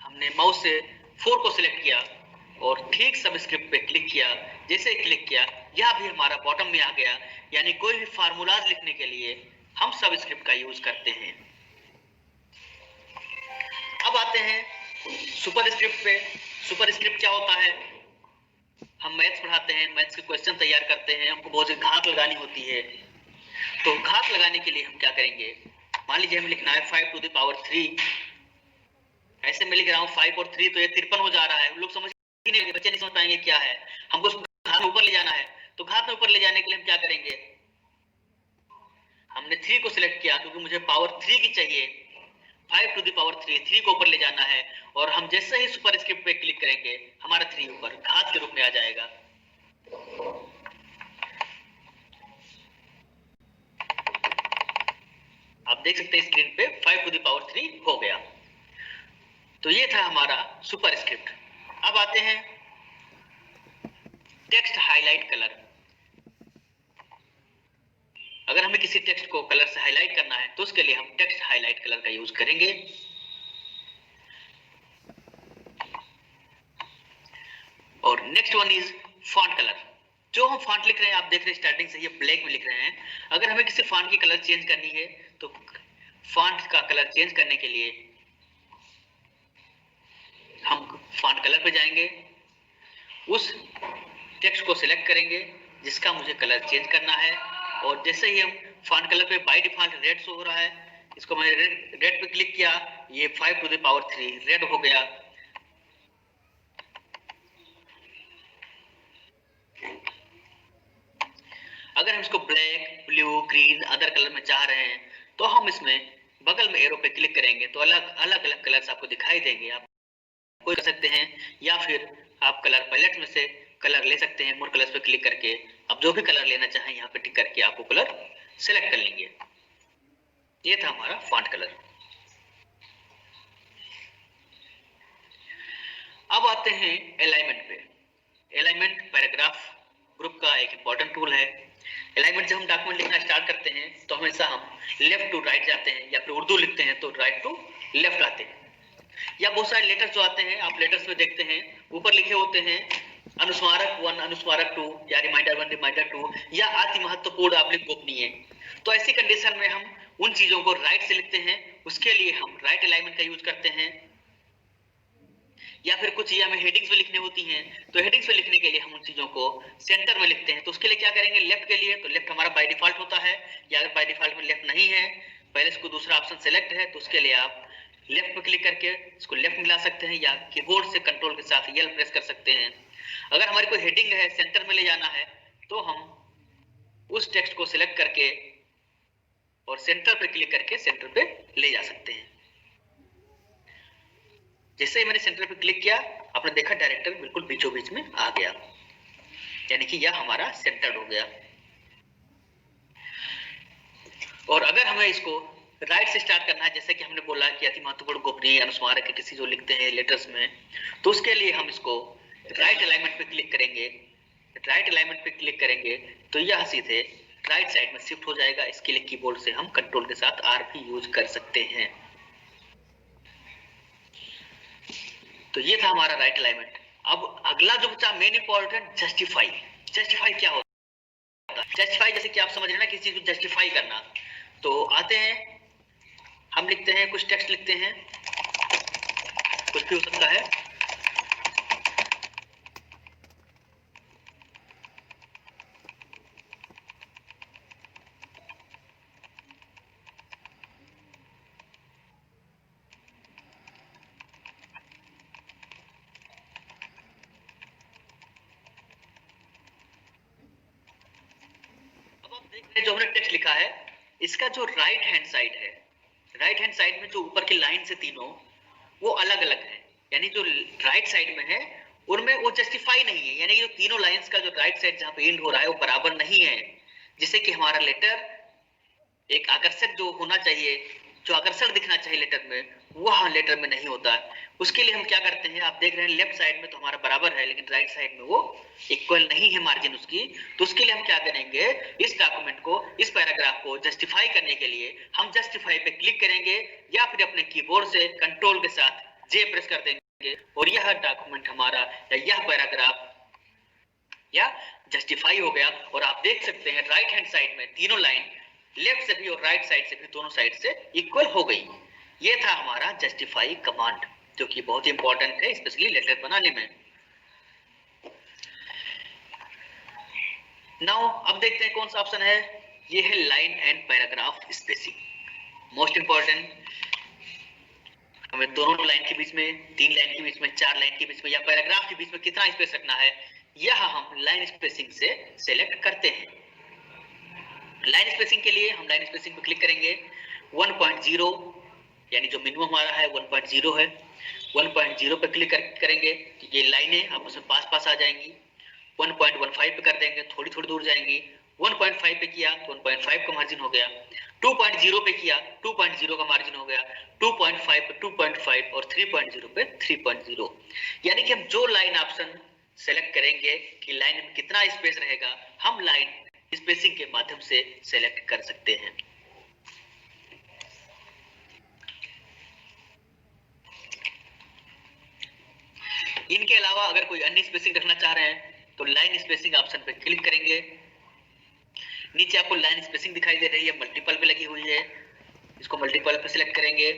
हमने माउस से 4 को सिलेक्ट किया और ठीक सब स्क्रिप्ट पे क्लिक किया। जैसे क्लिक किया यह भी हमारा बॉटम में आ गया। यानी कोई भी फार्मूलाज लिखने के लिए हम सब स्क्रिप्ट का यूज करते हैं। अब आते हैं सुपर स्क्रिप्ट पे। सुपर स्क्रिप्ट क्या होता है? हम मैथ्स पढ़ाते हैं, मैथ्स के क्वेश्चन तैयार करते हैं, हमको बहुत सी घात लगानी होती है। तो घात लगाने के लिए हम क्या करेंगे, मान लीजिए हमें लिखना है 5 टू द पावर 3, ऐसे मैं लिख रहा हूँ 5 और 3, तो ये 53 हो जा रहा है। लोग समझ ही नहीं, बच्चे नहीं समझ पाएंगे क्या है, हमको उसको घात में ऊपर ले जाना है। तो घात में ऊपर ले जाने के लिए हम क्या करेंगे, हमने 3 को सिलेक्ट किया क्योंकि मुझे पावर 3 की चाहिए, 5 टू द पावर 3 को ऊपर ले जाना है। और हम जैसे ही सुपर स्क्रिप्ट पे क्लिक करेंगे हमारा 3 ऊपर घात के रूप में आ जाएगा। आप देख सकते हैं स्क्रीन पे 5 टू द पावर 3 हो गया। तो ये था हमारा सुपर स्क्रिप्ट। अब आते हैं टेक्स्ट हाईलाइट कलर। अगर हमें किसी टेक्स्ट को कलर से हाईलाइट करना है तो उसके लिए हम टेक्स्ट हाईलाइट कलर का यूज करेंगे। और next one is font colour. जो हम फॉन्ट लिख रहे हैं, आप देख रहे हैं स्टार्टिंग से ये ब्लैक में लिख रहे हैं। अगर हमें किसी फॉन्ट की कलर चेंज करनी है तो फॉन्ट का कलर चेंज करने के लिए हम फॉन्ट कलर पे जाएंगे, उस टेक्स्ट को सिलेक्ट करेंगे जिसका मुझे कलर चेंज करना है। और जैसे ही हम फॉन्ट कलर पे बाय डिफॉल्ट रेड शो हो रहा है, इसको मैंने रेड पे क्लिक किया, ये 5 टू द पावर 3 रेड हो गया। अगर हम इसको black, blue, green, other colour में चाह रहे हैं तो हम इसमें बगल में एरो पे क्लिक करेंगे तो अलग अलग कलर्स आपको दिखाई देंगे। आप कोई कर सकते हैं या फिर आप कलर पैलेट में से कलर ले सकते हैं। मोर कलर्स पे क्लिक करके आप जो भी कलर लेना चाहें यहाँ पे टिक करके आप वो कलर सेलेक्ट कर लेंगे। ये था हमारा फॉन्ट कलर। अब आते हैं अलाइनमेंट पे। अलाइनमेंट पैराग्राफ ग्रुप का एक इंपॉर्टेंट टूल है। अलाइनमेंट जब हम डॉक्यूमेंट लिखना स्टार्ट करते हैं तो हमेशा हम लेफ्ट टू राइट जाते हैं, या फिर उर्दू लिखते हैं तो राइट टू लेफ्ट आते हैं। या बहुत सारे लेटर्स जो आते हैं, आप लेटर्स में देखते हैं ऊपर लिखे होते हैं अनुस्मारक 1, अनुस्मारक 2, या रिमाइंडर 1, रिमाइंडर 2, या अति महत्वपूर्ण आपने गोपनीय। तो ऐसी कंडीशन में हम उन चीजों को राइट से लिखते हैं, उसके लिए हम राइट अलाइनमेंट का यूज करते हैं। या फिर कुछ ये हमें हेडिंग्स में लिखनी होती हैं, तो हेडिंग्स में लिखने के लिए हम उन चीजों को सेंटर में लिखते हैं। तो उसके लिए क्या करेंगे, लेफ्ट के लिए तो लेफ्ट हमारा बाय डिफॉल्ट होता है, या अगर बाय डिफॉल्ट में लेफ्ट नहीं है, पहले इसको दूसरा ऑप्शन सेलेक्ट है, तो उसके लिए आप लेफ्ट पे क्लिक करके इसको लेफ्ट मिला सकते हैं, या कीबोर्ड से कंट्रोल के साथ यल प्रेस कर सकते हैं। अगर हमारी कोई हेडिंग है सेंटर में ले जाना है तो हम उस टेक्स्ट को सिलेक्ट करके और सेंटर पे क्लिक करके सेंटर पे ले जा सकते हैं। जैसे ही मैंने सेंटर पे क्लिक किया, आपने देखा डायरेक्टर बिल्कुल बीचों बीच में आ गया, यानी कि यह हमारा सेंटर्ड हो गया। और अगर हमें इसको राइट से स्टार्ट करना है, जैसे कि हमने बोला कि अति महत्वपूर्ण गोपनीय अनुस्मारक के किसी जो लिखते हैं लेटर्स में, तो उसके लिए हम इसको राइट अलाइनमेंट पे क्लिक करेंगे। राइट अलाइनमेंट पे क्लिक करेंगे तो यह सीधे राइट साइड में शिफ्ट हो जाएगा। इसके लिए कीबोर्ड से हम कंट्रोल के साथ आर भी यूज कर सकते हैं। तो ये था हमारा राइट अलाइनमेंट। अब अगला जो बचा मेन इंपॉर्टेंट, जस्टिफाई। जस्टिफाई क्या होता है? जस्टिफाई जैसे कि आप समझ रहे हैं ना, किसी चीज को जस्टिफाई करना। तो आते हैं, हम लिखते हैं, कुछ टेक्स्ट लिखते हैं, कुछ भी हो सकता है। अब आप देख रहे हैं जो हमने टेक्स्ट लिखा है, इसका जो राइट हैंड साइड है, राइट हैंड साइड में जो ऊपर की लाइन से तीनों वो अलग अलग है, यानी जो राइट साइड में है उनमें वो जस्टिफाई नहीं है, यानी कि जो तीनों लाइंस का जो राइट साइड जहां पे एंड हो रहा है वो बराबर नहीं है। जिससे कि हमारा लेटर एक आकर्षक जो होना चाहिए, जो आकर्षण दिखना चाहिए लेटर में, वह लेटर में नहीं होता है। उसके लिए हम क्या करते हैं, आप देख रहे हैं लेफ्ट साइड में तो हमारा बराबर है, लेकिन राइट साइड में वो इक्वल नहीं है मार्जिन उसकी। तो उसके लिए हम क्या करेंगे, इस डॉक्यूमेंट को, इस पैराग्राफ को जस्टिफाई करने के लिए हम जस्टिफाई पे क्लिक करेंगे, या फिर अपने कीबोर्ड से कंट्रोल के साथ जे प्रेस कर देंगे, और यह डॉक्यूमेंट हमारा या यह पैराग्राफ या जस्टिफाई हो गया। और आप देख सकते हैं राइट हैंड साइड में तीनों लाइन लेफ्ट से भी और राइट साइड से भी दोनों साइड से इक्वल हो गई। ये था हमारा जस्टिफाई कमांड, जो कि बहुत ही इंपॉर्टेंट है स्पेशली लेटर बनाने में। नाउ अब देखते हैं कौन सा ऑप्शन है, ये है line and paragraph spacing, most important. हमें दोनों लाइन के बीच में, 3 लाइन के बीच में, 4 लाइन के बीच में या पैराग्राफ के बीच में कितना स्पेस रखना है, यह हम लाइन स्पेसिंग से सेलेक्ट करते हैं। लाइन स्पेसिंग के लिए हम लाइन स्पेसिंग पर क्लिक करेंगे। 1.0 यानी जो मिनिमम हमारा है 1.0 है। 1.0 पे क्लिक करेंगे तो ये लाइनें आपस में पास आ जाएंगी। 1.15 पे कर देंगे, थोड़ी दूर जाएंगी। 1.5 पे किया तो 1.5 का मार्जिन हो गया। 2.0 पे किया 2.0 का मार्जिन हो गया। 2.5 पे 2.5 और 3.0 पे 3.0। यानी कि हम जो लाइन ऑप्शन सेलेक्ट करेंगे कि लाइन में कितना स्पेस रहेगा, हम लाइन स्पेसिंग के माध्यम से सेलेक्ट कर सकते हैं। इनके अलावा अगर कोई अन्य स्पेसिंग रखना चाह रहे हैं तो लाइन स्पेसिंग ऑप्शन पे क्लिक करेंगे। नीचे आपको लाइन स्पेसिंग दिखाई दे रही है, मल्टीपल पे लगी हुई है, इसको मल्टीपल पे सिलेक्ट करेंगे।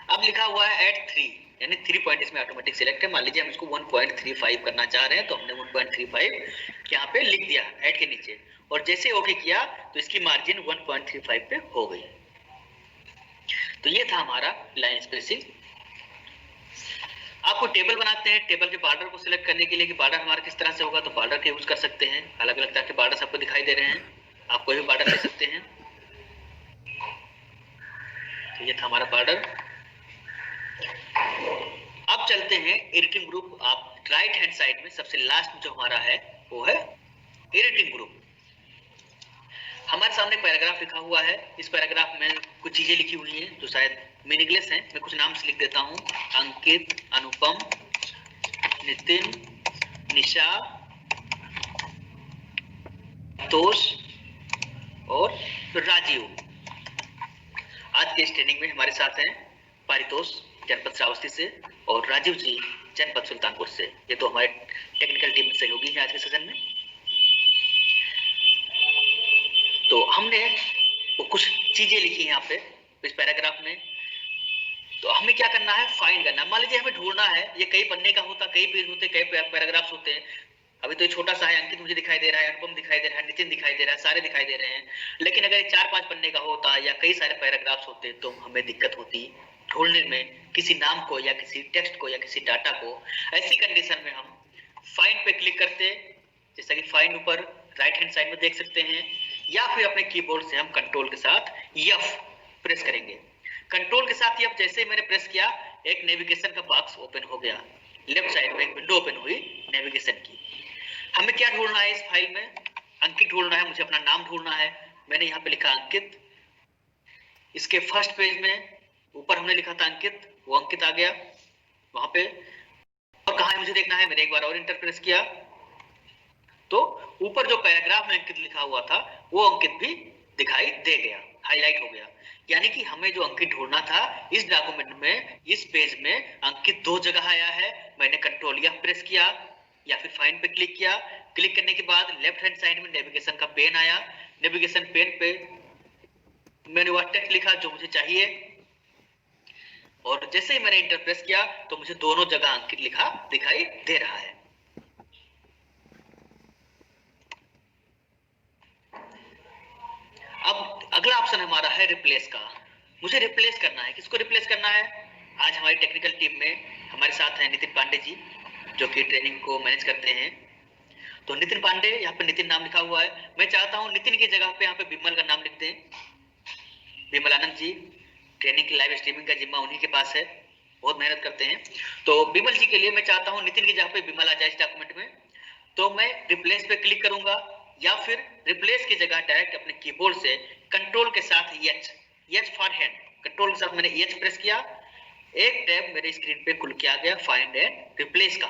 अब लिखा हुआ है एट 3 यानी 3 पॉइंट इसमें ऑटोमेटिक सिलेक्ट है। मान लीजिए हम इसको 1.35 करना चाह रहे हैं तो हमने 1.35 यहाँ पे लिख दिया एट के नीचे, और जैसे ओके किया तो इसकी मार्जिन 1.35 पे हो गई। तो ये था हमारा लाइन स्पेसिंग। आपको टेबल बनाते हैं, टेबल के बॉर्डर को सिलेक्ट करने के लिए कि बॉर्डर हमारा किस तरह से होगा, तो बॉर्डर के यूज कर सकते हैं। अलग अलग तरह के बॉर्डर आपको दिखाई दे रहे हैं, आप कोई भी बॉर्डर ले सकते हैं। तो ये था हमारा बॉर्डर। अब चलते हैं एडिटिंग ग्रुप। आप राइट हैंड साइड में सबसे लास्ट में जो हमारा है वो है एडिटिंग ग्रुप। हमारे सामने पैराग्राफ लिखा हुआ है। इस पैराग्राफ में कुछ चीजें लिखी हुई हैं जो शायद मीनिंगलेस हैं। मैं कुछ नाम से लिख देता हूं। अंकित, अनुपम, नितिन, निशा, तोष और राजीव। आज के इस ट्रेनिंग में हमारे साथ हैं पारितोष जनपद श्रावस्ती से और राजीव जी जनपद सुल्तानपुर से। ये तो हमारे टेक्निकल टीम में सहयोगी हैं आज के सेशन में। तो हमने वो कुछ चीजें लिखी यहाँ पे इस पैराग्राफ में। तो हमें क्या करना है, फाइंड करना। मान लीजिए हमें ढूंढना है, ये कई पन्ने का होता, कई पेज होते, कई पैराग्राफ्स होते हैं। अभी तो ये छोटा सा है, अंकित मुझे दिखाई दे रहा है, अनुपम दिखाई दे रहा है, नितिन दिखाई दे रहा है, सारे दिखाई दे रहे हैं। लेकिन अगर 4-5 पन्ने का होता या कई सारे पैराग्राफ्स होते तो हमें दिक्कत होती ढूंढने में किसी नाम को या किसी टेक्स्ट को या किसी डाटा को। ऐसी कंडीशन में हम फाइंड पे क्लिक करते, जैसा कि फाइंड ऊपर राइट हैंड साइड में देख सकते हैं, या फिर अपने कीबोर्ड से हम कंट्रोल के साथ F प्रेस करेंगे। कंट्रोल के साथ F जैसे मैंने प्रेस किया, एक नेविगेशन का बॉक्स ओपन हो गया। लेफ्ट साइड में एक विंडो ओपन हुई नेविगेशन की। हमें क्या ढूंढना है इस फाइल में, अंकित ढूंढना है, मुझे अपना नाम ढूंढना है। मैंने यहाँ पे लिखा अंकित। इसके फर्स्ट पेज में ऊपर हमने लिखा था अंकित, वो अंकित आ गया वहां पे। और कहाँ है मुझे देखना है, मैंने एक बार और इंटर प्रेस किया तो ऊपर जो पैराग्राफ में अंकित लिखा हुआ था वो अंकित भी दिखाई दे गया, हाईलाइट हो गया। यानी कि हमें जो अंकित ढूंढना था इस डॉक्यूमेंट में, इस पेज में अंकित 2 जगह आया है। मैंने कंट्रोल F प्रेस किया या फिर फाइंड पे क्लिक किया। क्लिक करने के बाद लेफ्ट हैंड साइड में नेविगेशन का पेन आया। नेविगेशन पेन पे मैंने वह टेक्स्ट लिखा जो मुझे चाहिए, और जैसे ही मैंने इंटर प्रेस किया तो मुझे दोनों जगह अंकित लिखा दिखाई दे रहा है। अब अगला ऑप्शन हमारा है रिप्लेस का। मुझे रिप्लेस करना है। किसको रिप्लेस करना है? आज हमारी टेक्निकल टीम में हमारे साथ हैं नितिन पांडे जी, जो कि ट्रेनिंग को मैनेज करते हैं। तो नितिन पांडे, यहाँ पे नितिन नाम लिखा हुआ है। मैं चाहता हूँ नितिन की जगह पे यहाँ पे विमल का नाम लिख दें। विमल आनंद जी, ट्रेनिंग की लाइव स्ट्रीमिंग का जिम्मा उन्हीं के पास है, बहुत मेहनत करते हैं। तो विमल जी के लिए मैं चाहता हूँ नितिन की जगह पे विमल आ जाए इस डॉक्यूमेंट में। तो मैं रिप्लेस पे क्लिक करूंगा, या फिर रिप्लेस की जगह डायरेक्ट अपने कीबोर्ड से कंट्रोल के साथ H फॉर हैंड, कंट्रोल के साथ मैंने H प्रेस किया। एक टैब मेरे स्क्रीन पे खुल के आ गया फाइंड एंड रिप्लेस का।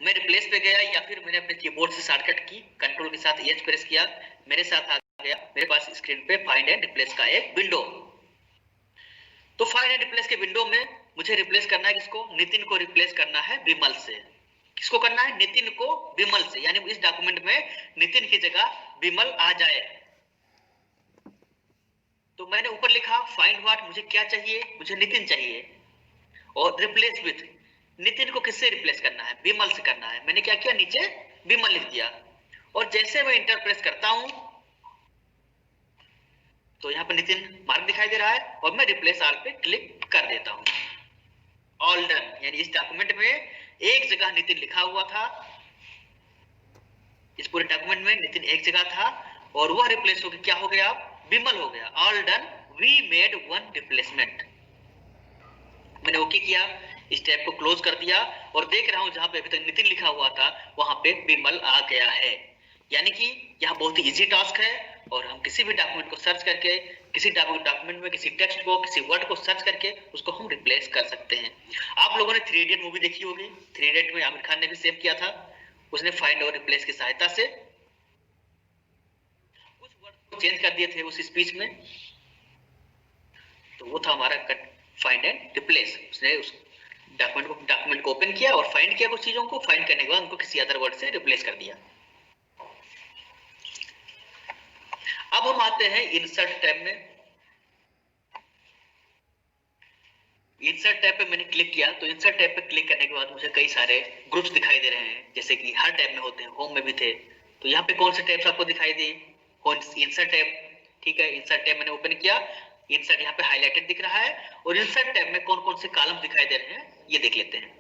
मैं रिप्लेस पे गया, या फिर मैंने अपने कीबोर्ड से शॉर्टकट की कंट्रोल के साथ H प्रेस किया, मेरे साथ आ गया मेरे पास स्क्रीन पे फाइंड एंड रिप्लेस का एक विंडो। तो फाइंड एंड रिप्लेस के विंडो में मुझे रिप्लेस करना है किसको? नितिन को रिप्लेस करना है विमल से। किसको करना है? नितिन को विमल से, यानी इस डॉक्यूमेंट में नितिन की जगह विमल आ जाए। तो मैंने ऊपर लिखा फाइंड व्हाट, मुझे क्या चाहिए? मुझे नितिन चाहिए। और रिप्लेस विथ, नितिन को किससे रिप्लेस करना है? विमल से करना है। मैंने क्या किया, नीचे विमल लिख दिया। और जैसे मैं इंटर प्रेस करता हूं तो यहाँ पे नितिन मार्क दिखाई दे रहा है और मैं रिप्लेस ऑल पे क्लिक कर देता हूं। ऑल डन, यानी इस डॉक्यूमेंट में एक जगह नितिन लिखा हुआ था, इस पूरे डॉक्यूमेंट में नितिन एक जगह था और वह रिप्लेस होकर क्या हो गया, विमल हो गया। All done, we made one replacement. मैंने ओके किया, इस टैब को क्लोज कर दिया और देख रहा हूं जहां पे अभी तक नितिन लिखा हुआ था वहां पे विमल आ गया है। यानी कि यह बहुत ही इजी टास्क है और हम किसी भी डॉक्यूमेंट को सर्च करके, किसी डॉक्यूमेंट में किसी टेक्स्ट को, किसी वर्ड को सर्च करके उसको हम रिप्लेस कर सकते हैं। आप लोगों ने थ्री इडियट मूवी देखी होगी। थ्री इडियट में आमिर खान ने भी सेव किया था, उसने फाइंड और रिप्लेस की सहायता से कुछ वर्ड को चेंज कर दिए थे उस स्पीच में। तो वो था हमारा फाइंड एंड रिप्लेस। उसने उस डॉक्यूमेंट को ओपन किया और फाइंड किया कुछ चीजों को, फाइंड करने के बाद उनको किसी अदर वर्ड से रिप्लेस कर दिया। अब हम आते हैं इंसर्ट टैब में। इंसर्ट टैब पे मैंने क्लिक किया तो इंसर्ट टैब पे क्लिक करने के बाद मुझे कई सारे ग्रुप्स दिखाई दे रहे हैं, जैसे कि हर टैब में होते हैं, होम में भी थे। तो यहाँ पे कौन से टैब्स आपको दिखाई दिए, इंसर्ट टैब। ठीक है, इंसर्ट टैब मैंने ओपन किया, इंसर्ट यहाँ पे हाईलाइटेड दिख रहा है और इंसर्ट टैब में कौन कौन से कॉलम दिखाई दे रहे हैं ये देख लेते हैं।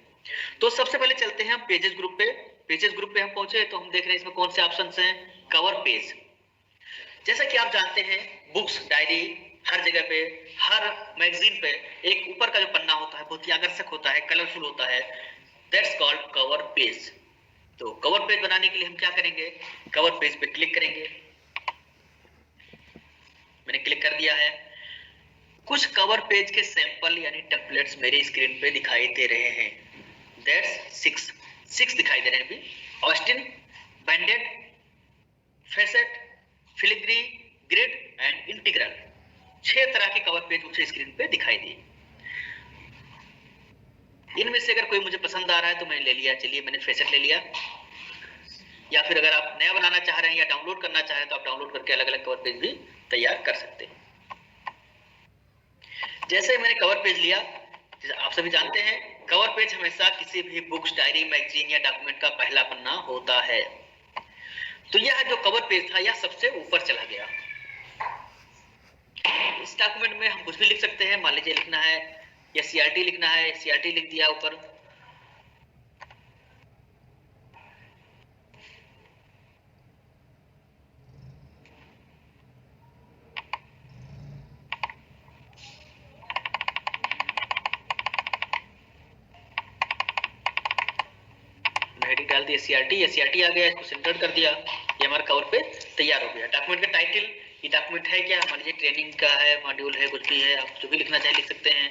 तो सबसे पहले चलते हैं हम पेजेस ग्रुप पे। पेजेस ग्रुप पे हम पहुंचे तो हम देख रहे हैं इसमें कौन से ऑप्शंस हैं। कवर पेज, जैसा कि आप जानते हैं बुक्स, डायरी, हर जगह पे, हर मैगजीन पे एक ऊपर का जो पन्ना होता है बहुत ही आकर्षक होता है, कलरफुल होता है, दैट्स कॉल्ड कवर पेज। तो कवर पेज बनाने के लिए हम क्या करेंगे, कवर पेज पे क्लिक करेंगे। मैंने क्लिक कर दिया है। कुछ कवर पेज के सैंपल यानी टेम्पलेट्स मेरी स्क्रीन पे दिखाई दे रहे हैं। दैट्स सिक्स दिखाई दे रहे हैं अभी। Austin, banded, facet, filigree, grid and integral, 6 तरह के कवर पेज मुझे स्क्रीन पे दिखाई दिए। इनमें से अगर कोई मुझे पसंद आ रहा है तो मैंने ले लिया। चलिए मैंने फेसेट ले लिया। या फिर अगर आप नया बनाना चाह रहे हैं या डाउनलोड करना चाह रहे हैं तो आप डाउनलोड करके अलग अलग कवर पेज भी तैयार कर सकते हैं। जैसे मैंने कवर पेज लिया, जैसे आप सभी जानते हैं कवर पेज हमेशा किसी भी बुक्स, डायरी, मैगजीन या डॉक्यूमेंट का पहला पन्ना होता है। तो यह जो कवर पेज था यह सबसे ऊपर चला गया। इस डॉक्यूमेंट में हम कुछ भी लिख सकते हैं। मान लीजिए लिखना है या सीआरटी लिखना है, सीआरटी लिख दिया ऊपर। मैंने डाल दिया सीआरटी, या सीआरटी आ गया, इसको सेंटर कर दिया, ये हमारा कवर पेज तैयार हो गया। डॉक्यूमेंट का टाइटल, ये डॉक्यूमेंट है क्या, मान लीजिए ट्रेनिंग का है, मॉड्यूल है, कुछ भी है, आप जो भी लिखना चाहे लिख सकते हैं।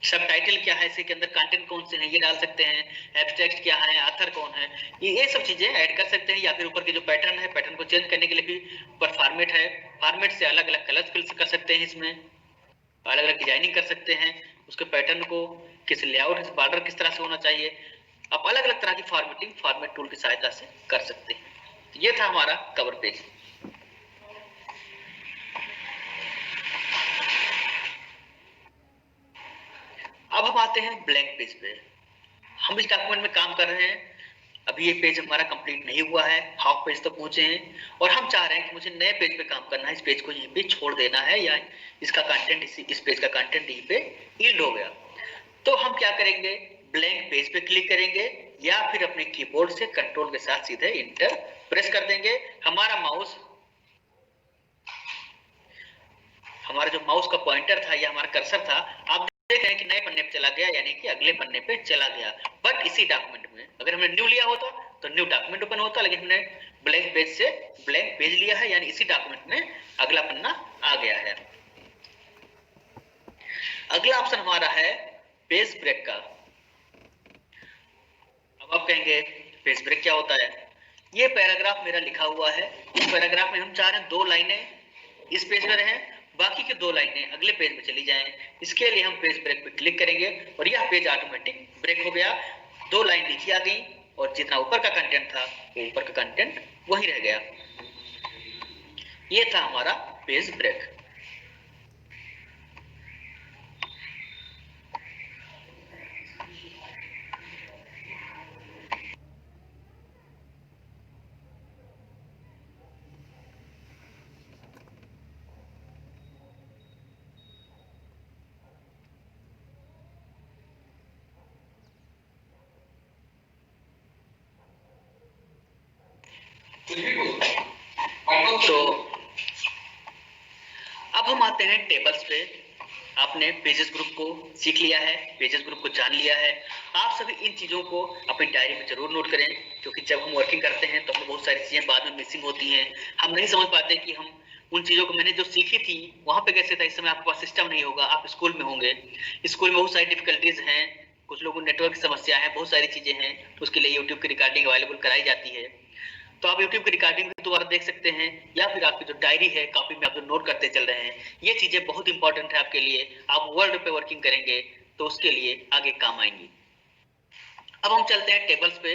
सब टाइटल क्या है, इसके अंदर कंटेंट कौन से हैं ये डाल सकते हैं। एब्स्ट्रैक्ट क्या है, ऑथर कौन है, ये सब चीजें ऐड कर सकते हैं। या फिर ऊपर के जो पैटर्न है, पैटर्न को चेंज करने के लिए भी ऊपर फॉर्मेट है, फॉर्मेट से अलग अलग कलर्स फिल कर सकते हैं, इसमें अलग अलग डिजाइनिंग कर सकते हैं। उसके पैटर्न को किस लेआउट, बॉर्डर किस तरह से होना चाहिए, आप अलग अलग तरह की फॉर्मेटिंग फॉर्मेट टूल की सहायता से कर सकते हैं। तो ये था हमारा कवर पेज। अब हम आते हैं ब्लैंक पेज पे। हम इस डॉक्यूमेंट में काम कर रहे हैं, अभी ये पेज हमारा कंप्लीट नहीं हुआ है, हाफ पेज तक पहुंचे हैं और हम चाह रहे हैं कि मुझे नए पेज पे काम करना है, इस पेज को यहीं पे छोड़ देना है या इसका कंटेंट, इस पेज का कंटेंट यहीं पे एंड हो गया। तो हम क्या करेंगे, ब्लैंक पेज पे क्लिक करेंगे या फिर अपने कीबोर्ड से कंट्रोल के साथ सीधे इंटर प्रेस कर देंगे। हमारा जो माउस का पॉइंटर था या हमारा कर्सर था, आप देख रहे हैं कि नए पन्ने पे चला गया, यानी कि अगले पन्ने पे चला गया। बट इसी डॉक्यूमेंट में अगर हमने न्यू लिया होता तो न्यू डॉक्यूमेंट ओपन होता, लेकिन हमने ब्लैंक पेज से ब्लैंक पेज लिया है, यानी इसी डॉक्यूमेंट में अगला पन्ना आ गया है। अगला ऑप्शन हमारा है पेज ब्रेक का। अब आप कहेंगे पेज ब्रेक क्या होता है। ये पैराग्राफ मेरा लिखा हुआ है, इस पैराग्राफ में हम चाह रहे हैं 2 लाइनें इस पेज में रहें, बाकी की 2 लाइनें अगले पेज में चली जाएं। इसके लिए हम पेज ब्रेक पे क्लिक करेंगे और यह पेज ऑटोमेटिक ब्रेक हो गया। 2 लाइन नीचे आ गई और जितना ऊपर का कंटेंट था वो ऊपर का कंटेंट वही रह गया। ये था हमारा पेज ब्रेक। तो अब हम आते हैं टेबल्स पे। आपने पेजेस ग्रुप को सीख लिया है, पेजेस ग्रुप को जान लिया है। आप सभी इन चीजों को अपनी डायरी में जरूर नोट करें, क्योंकि जब हम वर्किंग करते हैं तो हमें बहुत सारी चीजें बाद में मिसिंग होती हैं। हम नहीं समझ पाते कि हम उन चीजों को मैंने जो सीखी थी वहां पे कैसे था। इस समय आपके पास सिस्टम नहीं होगा, आप स्कूल में होंगे, स्कूल में बहुत सारी डिफिकल्टीज हैं, कुछ लोगों को नेटवर्क की समस्या है, बहुत सारी चीजें हैं। उसके लिए यूट्यूब की रिकॉर्डिंग अवेलेबल कराई जाती है, तो आप यूट्यूब की रिकॉर्डिंग दोबारा देख सकते हैं, या फिर आपकी जो डायरी है, कॉपी में आप जो नोट करते चल रहे हैं, ये चीजें बहुत इंपॉर्टेंट है आपके लिए। आप वर्ड पे वर्किंग करेंगे तो उसके लिए आगे काम आएंगी। अब हम चलते हैं टेबल्स पे।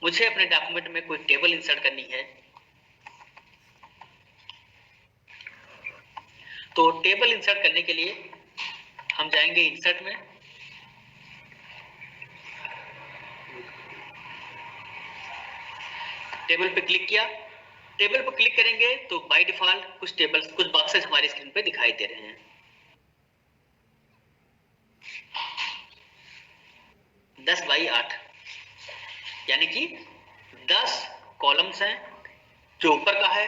मुझे अपने डॉक्यूमेंट में कोई टेबल इंसर्ट करनी है, तो टेबल इंसर्ट करने के लिए हम जाएंगे इंसर्ट में, टेबल पे क्लिक किया। टेबल पर क्लिक करेंगे तो बाय डिफॉल्ट कुछ टेबल्स, कुछ बॉक्सेस हमारी स्क्रीन पे दिखाई दे रहे हैं। 10 बाई 8 यानी कि 10 कॉलम्स हैं। जो ऊपर का है,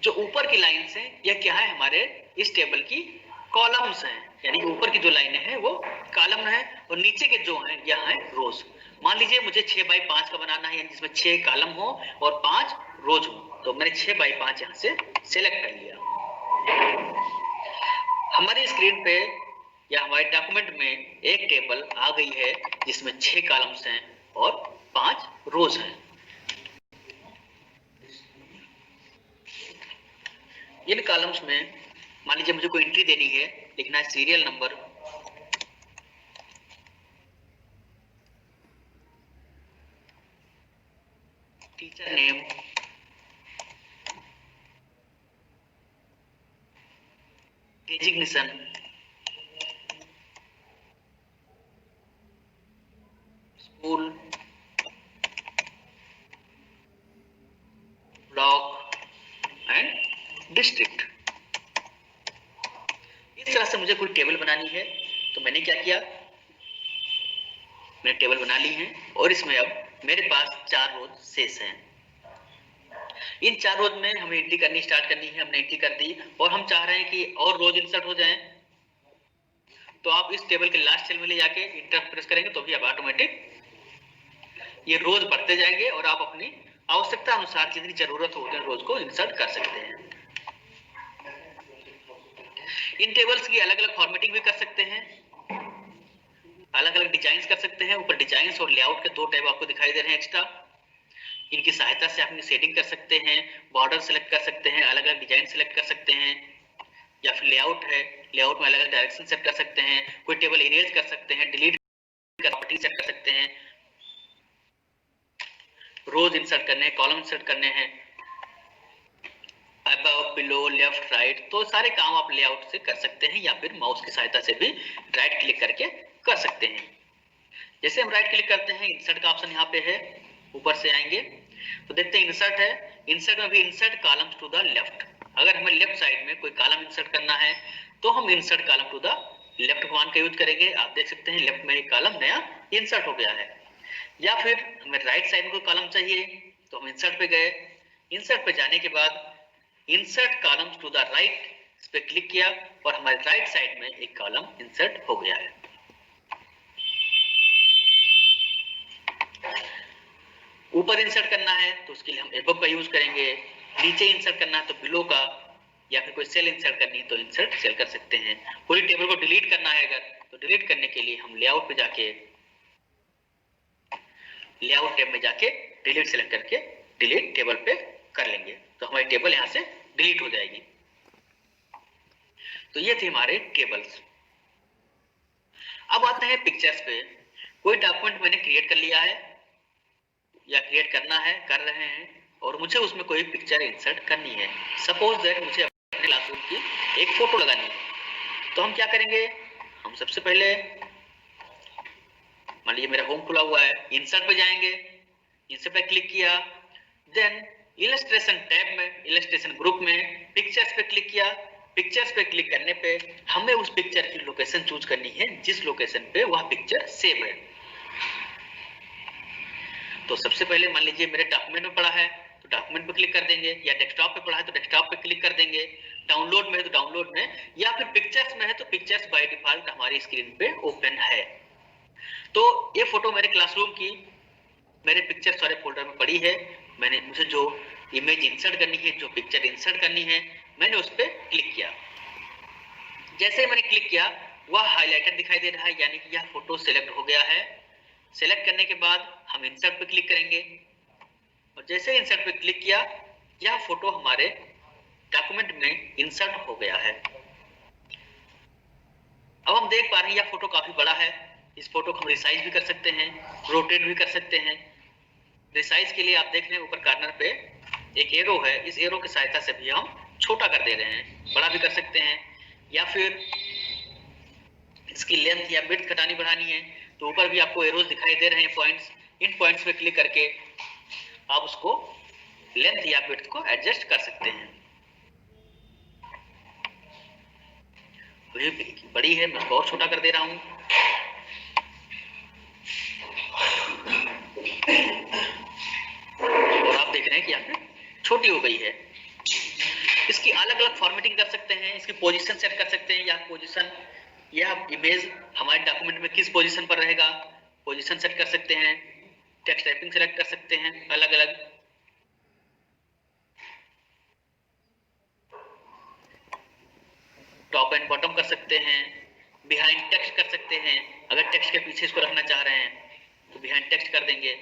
जो ऊपर की लाइन्स हैं, यह क्या है, हमारे इस टेबल की कॉलम्स हैं। यानी ऊपर की जो लाइनें हैं वो कॉलम है, और नीचे के जो हैं यह हैं रोज। मान लीजिए मुझे 6 बाई 5 का बनाना है, जिसमें 6 कॉलम हो और 5 रोज हो, तो मैंने 6 बाई 5 यहाँ से सिलेक्ट कर लिया। हमारी स्क्रीन पे या हमारे डॉक्यूमेंट में एक टेबल आ गई है जिसमें 6 कॉलम्स हैं और 5 रोज हैं। इन कॉलम्स में मान लीजिए मुझे कोई एंट्री देनी है, लिखना है serial number, teacher name, designation, school, block and district. इस तरह से मुझे कोई टेबल बनानी है, तो मैंने क्या किया, मैंने टेबल बना ली है, और इसमें अब मेरे पास 4 रोज शेष हैं। इन 4 रोज में हमें एंट्री करनी स्टार्ट करनी है। हमने एंट्री कर दी और हम चाह रहे हैं कि और रोज इंसर्ट हो जाएं, तो आप इस टेबल के लास्ट सेल में ले जाके इंटर प्रेस करेंगे तो भी अब ऑटोमेटिक ये रोज बढ़ते जाएंगे, और आप अपनी आवश्यकता अनुसार जितनी जरूरत हो उतने रोज को इंसर्ट कर सकते हैं। इन टेबल्स की अलग अलग फॉर्मेटिंग भी कर सकते हैं, अलग अलग डिजाइन कर सकते हैं। ऊपर डिजाइन और लेआउट के 2 टैब आपको दिखाई दे रहे हैं एक्स्ट्रा। इनकी सहायता से आप इनकी सेटिंग कर सकते हैं, बॉर्डर सेलेक्ट कर सकते हैं, अलग अलग डिजाइन सेलेक्ट कर सकते हैं, या फिर लेआउट है, लेआउट में अलग अलग डायरेक्शन सेट कर सकते हैं। कोई टेबल इरेज कर सकते हैं, डिलीट प्रॉपर्टी सेट कर सकते हैं, रोज इंसर्ट करने हैं, कॉलम इंसर्ट करने हैं, अबव, बिलो, लेफ्ट, राइट, तो सारे काम आप लेआउट से कर सकते हैं, या फिर माउस की सहायता से भी राइट क्लिक करके कर सकते हैं। जैसे हम राइट क्लिक करते हैं, इंसर्ट का ऑप्शन यहाँ पे है, ऊपर से आएंगे तो देखते हैं इंसर्ट है। इंसर्ट में भी insert columns to the left, अगर हमें लेफ्ट साइड में कोई कॉलम इंसर्ट करना है तो हम insert column to the left command का यूज करेंगे। आप देख सकते हैं लेफ्ट में एक कॉलम नया इंसर्ट हो गया है। या फिर हमें राइट साइड में कोई कॉलम चाहिए तो हम इंसर्ट पे गए, इंसर्ट पे जाने के बाद insert columns to the right इस पे क्लिक किया और हमारे राइट साइड में एक कॉलम इंसर्ट हो गया है। ऊपर इंसर्ट करना है तो उसके लिए हम एबव का यूज करेंगे, नीचे इंसर्ट करना है तो बिलो का, या फिर कोई सेल इंसर्ट करनी है तो इंसर्ट सेल कर सकते हैं। पूरी टेबल को डिलीट करना है अगर, तो डिलीट करने के लिए हम लेआउट पे जाके, लेआउट टैब में जाके डिलीट सेलेक्ट करके डिलीट टेबल पे कर लेंगे, तो हमारी टेबल यहां से डिलीट हो जाएगी। तो ये थे हमारे टेबल्स। अब आते हैं पिक्चर्स पे। कोई डॉक्यूमेंट मैंने क्रिएट कर लिया है या क्रिएट करना है, कर रहे हैं, और मुझे उसमें कोई पिक्चर इंसर्ट करनी है। सपोज दैट मुझे अपने क्लासरूम की एक फोटो लगानी है, तो हम क्या करेंगे, हम सबसे पहले मान लीजिए मेरा होम खुला हुआ है, इंसर्ट पे जाएंगे, इंसर्ट पे क्लिक किया, देन इलस्ट्रेशन टैब में, इलस्ट्रेशन ग्रुप में पिक्चर्स पे क्लिक किया। पिक्चर्स पे क्लिक करने पे हमें उस पिक्चर की लोकेशन चूज करनी है जिस लोकेशन पे वह पिक्चर सेव है। तो सबसे पहले मान लीजिए मेरे डॉक्यूमेंट में पड़ा है तो डॉक्यूमेंट पे क्लिक कर देंगे, या डेस्कटॉप पे पड़ा है तो डेस्कटॉप पे क्लिक कर देंगे, डाउनलोड में है तो डाउनलोड में, या फिर पिक्चर्स में है तो पिक्चर्स बाय डिफॉल्ट हमारी स्क्रीन पे ओपन है। तो ये फोटो मेरे क्लासरूम की मेरे पिक्चर्स वाले फोल्डर में पड़ी है। मुझे जो इमेज इंसर्ट करनी है, जो पिक्चर इंसर्ट करनी है, मैंने उस पर क्लिक किया। जैसे ही मैंने क्लिक किया वह हाईलाइटेड दिखाई दे रहा है, यानी कि यह फोटो सिलेक्ट हो गया है। सिलेक्ट करने के बाद हम इंसर्ट पे क्लिक करेंगे और जैसे ही इंसर्ट पे क्लिक किया यह फोटो हमारे डॉक्यूमेंट में इंसर्ट हो गया है। अब हम देख पा रहे हैं यह फोटो काफी बड़ा है। इस फोटो को हम रिसाइज भी कर सकते हैं, रोटेट भी कर सकते हैं। रिसाइज के लिए आप देख रहे हैं ऊपर कॉर्नर पे एक एरो है, इस एरो की सहायता से भी हम छोटा कर दे रहे हैं, बड़ा भी कर सकते हैं, या फिर इसकी लेंथ या विड्थ घटानी बढ़ानी है तो ऊपर भी आपको एरोज दिखाई दे रहे हैं पॉइंट्स। इन पॉइंट्स पे क्लिक करके आप उसको लेंथ या विड्थ को एडजस्ट कर सकते हैं। तो ये बड़ी है, मैं इसको और छोटा कर दे रहा हूं। और आप देख रहे हैं कि यहाँ पे छोटी हो गई है। इसकी अलग अलग फॉर्मेटिंग कर सकते हैं, इसकी पोजीशन सेट कर सकते हैं, या पोजीशन यह इमेज हमारे डॉक्यूमेंट में किस पोजीशन पर रहेगा, पोजीशन सेट कर सकते हैं। टेक्स्ट टाइपिंग सेलेक्ट कर सकते हैं अलग अलग। टॉप एंड बॉटम कर सकते हैं, बिहाइंड टेक्स्ट कर सकते हैं। अगर टेक्स्ट के पीछे इसको रखना चाह रहे हैं तो बिहाइंड टेक्स्ट कर देंगे।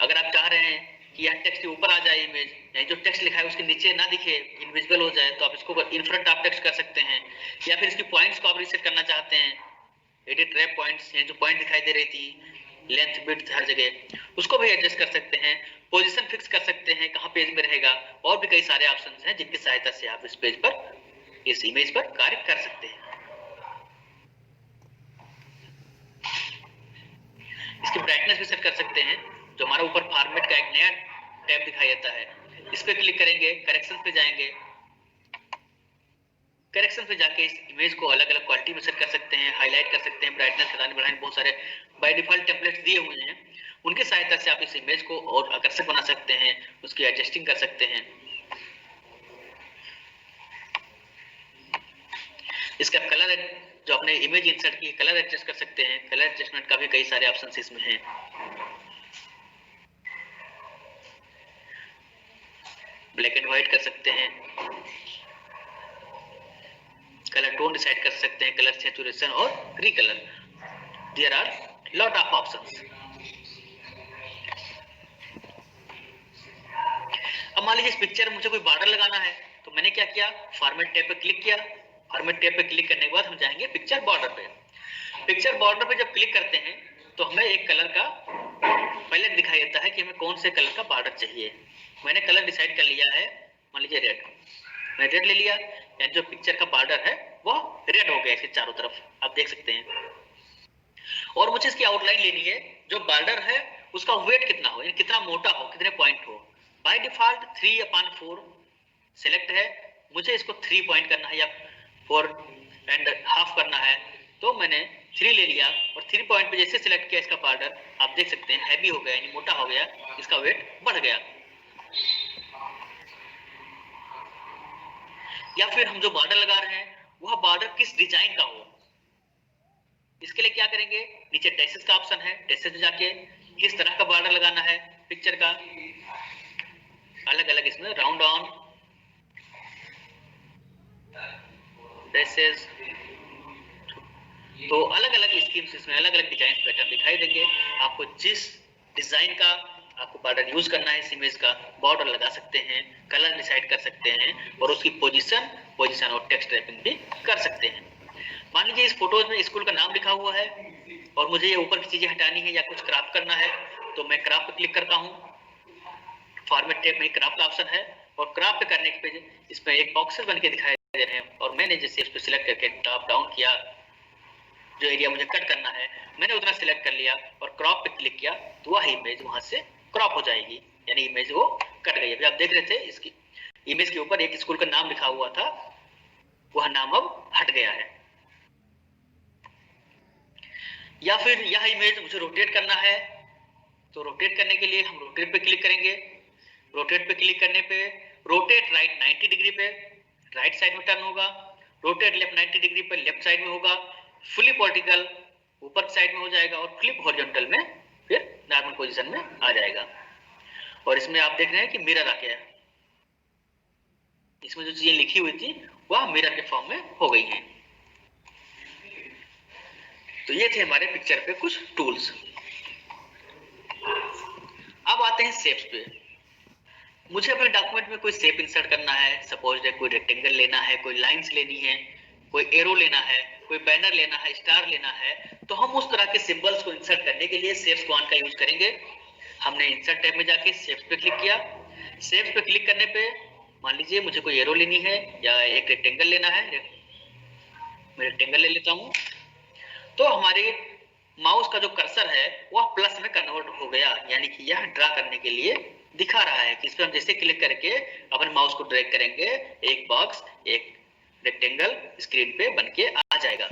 अगर आप चाह रहे हैं कि यह टेक्स्ट के ऊपर आ जाए इमेज, यानी जो टेक्स्ट लिखा है उसके नीचे ना दिखे, इनविजिबल हो जाए, तो आप इसको इन फ्रंट ऑफ टेक्स्ट कर सकते हैं। या फिर इसकी पॉइंट्स को आप रीसेट करना चाहते हैं, एडिट रैप पॉइंट्स, यानी जो पॉइंट दिखाई दे रही थी लेंथ विड्थ हर जगह, उसको भी एडजस्ट कर सकते हैं। पोजीशन फिक्स कर सकते हैं कहाँ पेज में रहेगा, और भी कई सारे ऑप्शंस हैं जिनकी सहायता से आप इस पेज पर, इस इमेज पर कार्य कर सकते हैं। इसकी ब्राइटनेस भी सेट कर सकते हैं। जो हमारा ऊपर फॉर्मेट का एक नया टैब दिखाई देता है, इस पे क्लिक करेंगे, करेक्शन पे जाएंगे। करेक्शन पे जाके इस इमेज को अलग अलग क्वालिटी में सेट कर सकते हैं, हाईलाइट कर सकते हैं, ब्राइटनेस घटाने बढ़ाने बहुत सारे बाय डिफॉल्ट टेम्पलेट्स दिए हुए हैं। उनकी सहायता से आप इस इमेज को और आकर्षक बना सकते हैं, उसकी एडजस्टिंग कर सकते हैं। इसका कलर जो आपने इमेज इंसर्ट की कलर एडजस्ट कर सकते हैं। कलर एडजस्टमेंट का भी कई सारे ऑप्शंस इसमें हैं। ब्लैक एंड व्हाइट कर सकते हैं, कलर टोन डिसाइड कर सकते हैं, कलर सैचुरेशन और recolour. There are lot of options. अब मान लीजिए इस पिक्चर में मुझे कोई बॉर्डर लगाना है तो मैंने क्या किया, फॉर्मेट टैब पे क्लिक किया। फॉर्मेट टैब पे क्लिक करने के बाद हम जाएंगे पिक्चर बॉर्डर पे। पिक्चर बॉर्डर पे जब क्लिक करते हैं तो हमें एक कलर का पहले दिखाई देता है कि हमें कौन से कलर का बॉर्डर चाहिए। मैंने कलर डिसाइड कर लिया है, मान लीजिए रेड। मैं रेड ले लिया, यानी जो पिक्चर का बॉर्डर है वो रेड हो गया इसके चारों तरफ, आप देख सकते हैं। और मुझे इसकी आउटलाइन लेनी है, जो बॉर्डर है उसका वेट कितना हो, यानी कितना मोटा हो, कितने पॉइंट हो। बाय डिफॉल्ट 3/4 सिलेक्ट है, मुझे इसको 3 पॉइंट करना है या 4.5 करना है, तो मैंने 3 ले लिया। और 3 पॉइंट पे जैसे सिलेक्ट किया इसका बॉर्डर, आप देख सकते हैं हैवी हो गया, यानी मोटा हो गया, इसका वेट बढ़ गया। या फिर हम जो बॉर्डर लगा रहे हैं वह बॉर्डर किस डिजाइन का हो, इसके लिए क्या करेंगे, नीचे टेक्स्ट का ऑप्शन है, टेक्स्ट जाके किस तरह का बॉर्डर लगाना है पिक्चर का, अलग अलग इसमें राउंड ऑन, ड्रेसेस, तो अलग अलग स्कीम्स इसमें अलग अलग डिजाइन पैटर्न दिखाई देंगे। आपको जिस डिजाइन का आपको बॉर्डर यूज करना है इस इमेज का, बॉर्डर लगा सकते हैं, कलर डिसाइड कर सकते हैं, और उसकी पोजीशन और टेक्स्ट रैपिंग भी कर सकते हैं। मान लीजिए इस फोटोज में स्कूल का नाम लिखा हुआ है और मुझे ये ऊपर की चीजें हटानी है या कुछ क्राफ्ट करना है, तो मैं क्राफ्ट पे क्लिक करता हूँ। फॉर्मेट टैब में क्राफ्ट का ऑप्शन है, और क्राफ्ट करने के पे इसमें एक बॉक्सेस बन के दिखाई दे रहे हैं, और मैंने जैसे इस पे सिलेक्ट करके टॉप डाउन किया, जो एरिया मुझे कट करना है मैंने उतना सिलेक्ट कर लिया और क्रॉप पे क्लिक किया, तो वह इमेज वहां से क्रॉप हो जाएगी, यानी इमेज वो कट गई। अभी आप देख रहे थे इसकी इमेज के ऊपर एक स्कूल का नाम लिखा हुआ था, वह नाम अब हट गया है। या फिर यह इमेज मुझे रोटेट करना है, तो रोटेट करने के लिए हम रोटेट पे क्लिक करेंगे। रोटेट पे क्लिक करने पे रोटेट राइट 90 डिग्री पे राइट साइड में टर्न होगा, रोटेट लेफ्ट 90 डिग्री पे लेफ्ट साइड में होगा, फ्लिप वर्टिकल ऊपर साइड में हो जाएगा और फ्लिप हॉरिजॉन्टल में फिर नॉर्मल पोजीशन में आ जाएगा। और इसमें आप देख रहे हैं कि मिरर आ गया, इसमें जो चीजें लिखी हुई थी वह मिरर के फॉर्म में हो गई हैं। तो ये थे हमारे पिक्चर पे कुछ टूल्स। अब आते हैं शेप्स पे। मुझे अपने डॉक्यूमेंट में कोई शेप इंसर्ट करना है, सपोज कोई रेक्टेंगल लेना है, कोई लाइंस लेनी है, कोई एरो लेना है, कोई बैनर लेना है, स्टार लेना है, तो हम उस तरह के सिंबल्स को इंसर्ट करने के लिए शेप्स वन का यूज करेंगे। हमने इंसर्ट टैब में जाके शेप्स पे क्लिक किया। शेप्स पे क्लिक करने पे मान लीजिए मुझे कोई एरो लेनी है या एक रेक्टेंगल लेना है, मैं रेक्टेंगल ले लेता हूँ। तो हमारे माउस का जो कर्सर है वह प्लस में कन्वर्ट हो गया, यानी कि यह ड्रा करने के लिए दिखा रहा है कि इस पर हम जैसे क्लिक करके अपने माउस को ड्रैग करेंगे, एक बॉक्स एक रेक्टेंगल स्क्रीन पे बन के आ जाएगा।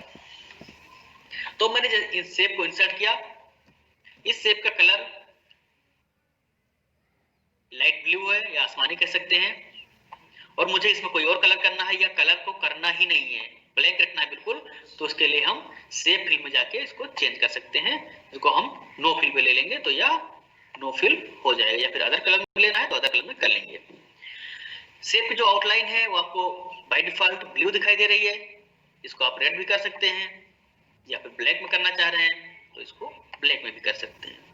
तो मैंने इस शेप को इंसर्ट किया। इस शेप का कलर लाइट ब्लू है या आसमानी कह सकते हैं, और मुझे इसमें कोई और कलर करना है या कलर को करना ही नहीं है, ब्लैंक रखना है बिल्कुल, तो उसके लिए हम शेप फिल में जाके इसको चेंज कर सकते हैं, जिसको हम नो फिल पे ले लेंगे तो या नो फिल हो जाएगा, या फिर अदर कलर में लेना है तो अदर कलर में कर लेंगे। शेप की जो आउटलाइन है वो आपको बाय डिफॉल्ट ब्लू दिखाई दे रही है, इसको आप रेड भी कर सकते हैं, या फिर ब्लैक में करना चाह रहे हैं तो इसको ब्लैक में भी कर सकते हैं।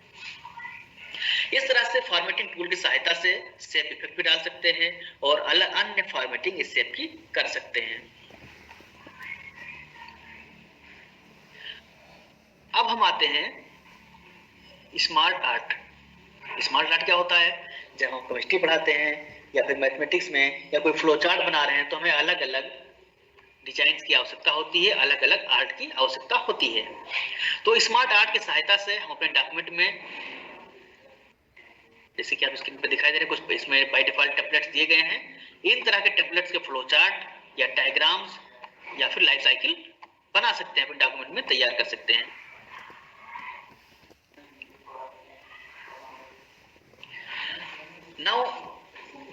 इस तरह से फॉर्मेटिंग टूल की सहायता से शेप इफेक्ट भी डाल सकते हैं और अलग अन्य फॉर्मेटिंग इस शेप की कर सकते हैं। अब हम आते हैं स्मार्ट आर्ट। स्मार्ट आर्ट क्या होता है? जब हम केमिस्ट्री पढ़ाते हैं या फिर मैथमेटिक्स में या कोई फ्लो चार्ट बना रहे हैं तो हमें अलग अलग डिजाइन की आवश्यकता होती है, अलग अलग आर्ट की आवश्यकता होती है। तो स्मार्ट आर्ट की सहायता से हम अपने डॉक्यूमेंट में, जैसे कि आप स्क्रीन पर दिखाई दे रहे हैं, कुछ इसमें बाय डिफॉल्ट टेम्पलेट्स दिए गए हैं, इन तरह के टेम्पलेट्स के फ्लो चार्ट या डायग्राम्स या फिर लाइफ साइकिल बना सकते हैं, अपने डॉक्यूमेंट में तैयार कर सकते हैं। Now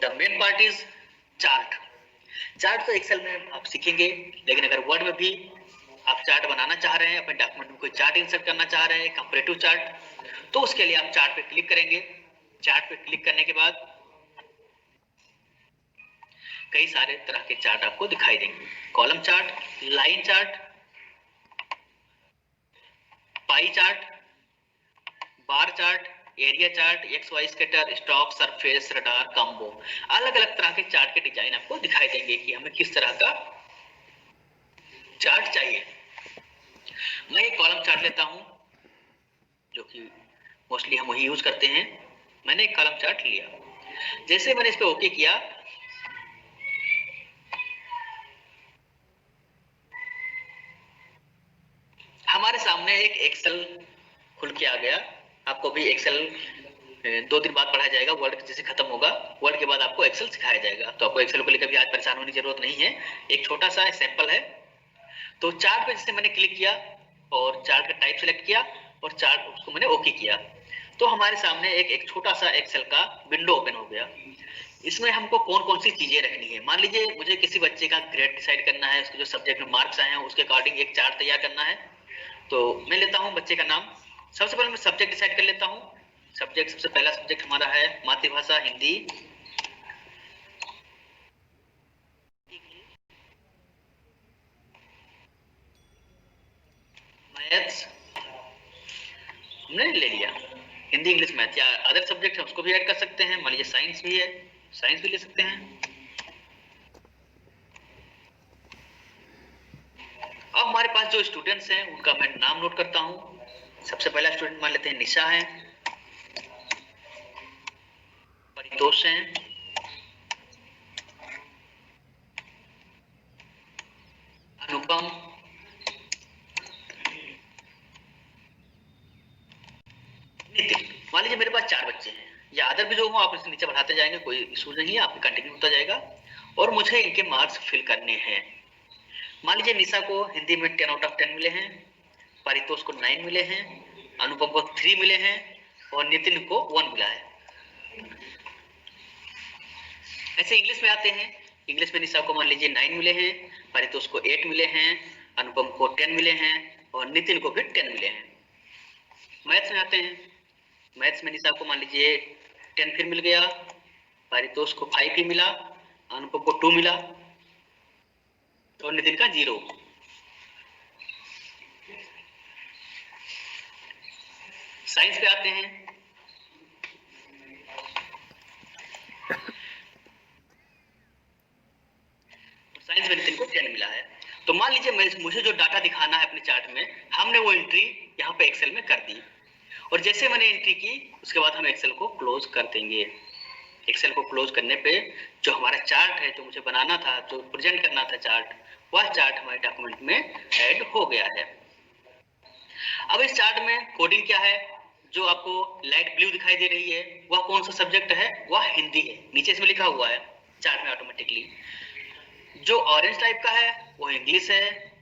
the main part is chart. Chart तो एक्सेल में आप सीखेंगे, लेकिन अगर वर्ड में भी आप चार्ट बनाना चाह रहे हैं, अपने डॉक्यूमेंट में कोई चार्ट इंसर्ट करना चाह रहे हैं, कंपैरेटिव चार्ट, तो उसके लिए आप चार्ट पे क्लिक करेंगे। चार्ट पे क्लिक करने के बाद कई सारे तरह के चार्ट आपको दिखाई देंगे। Column chart, line chart, pie chart, bar chart, area chart, X Y scatter, stock, surface, radar, combo, अलग अलग तरह के चार्ट के डिजाइन आपको दिखाई देंगे कि हमें किस तरह का चार्ट चाहिए। मैं एक कॉलम चार्ट लेता हूं, जो कि मोस्टली हम वही यूज करते हैं। मैंने एक कॉलम चार्ट लिया। जैसे मैंने इस पे ओके किया, हमारे सामने एक एक्सेल खुल के आ गया। आपको भी एक्सेल 2 दिन बाद पढ़ाया जाएगा, वर्ड जैसे खत्म होगा, वर्ड के बाद आपको एक्सेल सिखाया जाएगा, तो आपको एक्सेल को लेकर भी आज परेशान होने की जरूरत नहीं है। एक छोटा सा सैंपल है। तो चार्ट पे जैसे मैंने क्लिक किया और चार्ट का टाइप सेलेक्ट किया और चार्ट उसको मैंने ओके किया, तो हमारे सामने एक छोटा सा एक्सेल का विंडो ओपन हो गया। इसमें हमको कौन कौन सी चीजें रखनी है। मान लीजिए मुझे किसी बच्चे का ग्रेड डिसाइड करना है, उसके जो सब्जेक्ट में मार्क्स आए हैं उसके अकॉर्डिंग एक चार्ट तैयार करना है। तो मैं लेता हूं बच्चे का नाम। सबसे पहले मैं सब्जेक्ट डिसाइड कर लेता हूं। सब्जेक्ट, सबसे पहला सब्जेक्ट हमारा है मातृभाषा हिंदी। मैथ्स हमने ले लिया, हिंदी इंग्लिश मैथ, या अदर सब्जेक्ट है उसको भी ऐड कर सकते हैं। मान लीजिए साइंस भी है, साइंस भी ले सकते हैं। अब हमारे पास जो स्टूडेंट्स हैं उनका मैं नाम नोट करता हूं। सबसे पहला स्टूडेंट मान लेते हैं निशा है, परितोष है, अनुपम, नितिन। मान लीजिए मेरे पास 4 बच्चे हैं, या अदर भी जो हो आप इससे नीचे बढ़ाते जाएंगे, कोई इशू नहीं है, आपके कंटिन्यू होता जाएगा। और मुझे इनके मार्क्स फिल करने हैं। मान लीजिए निशा को हिंदी में 10 आउट ऑफ 10 मिले हैं, परितोष को 9 मिले हैं, अनुपम को 3 मिले हैं, और नितिन को 1 मिला है। ऐसे इंग्लिश में आते हैं। इंग्लिश में निशा को मान लीजिए 9 मिले हैं, परितोष को 8 मिले हैं, अनुपम को 10 मिले हैं और नितिन को भी 10 मिले हैं। मैथ्स में आते हैं। मैथ्स में निशा को मान लीजिए 10 फिर मिल गया, परितोष को 5 ही मिला, अनुपम को 2 मिला और नितिन का 0। साइंस पे आते हैं। साइंस में नितिन को 10 मिला है। तो मान लीजिए मुझे जो डाटा दिखाना है अपने चार्ट में, हमने वो एंट्री यहाँ पे एक्सेल में कर दी और जैसे मैंने एंट्री की उसके बाद हम एक्सेल को क्लोज कर देंगे। एक्सेल को क्लोज करने पे जो हमारा चार्ट है, जो मुझे बनाना था, जो प्रेजेंट करना था चार्ट, वह चार्ट हमारे डॉक्यूमेंट में ऐड हो गया है। अब इस चार्ट में कोडिंग क्या है? जो आपको लाइट ब्लू दिखाई दे रही है वह कौन सा सब्जेक्ट है? वह हिंदी है। नीचे इसमें लिखा हुआ है चार्ट में ऑटोमेटिकली। जो ऑरेंज टाइप का है वह इंग्लिश है,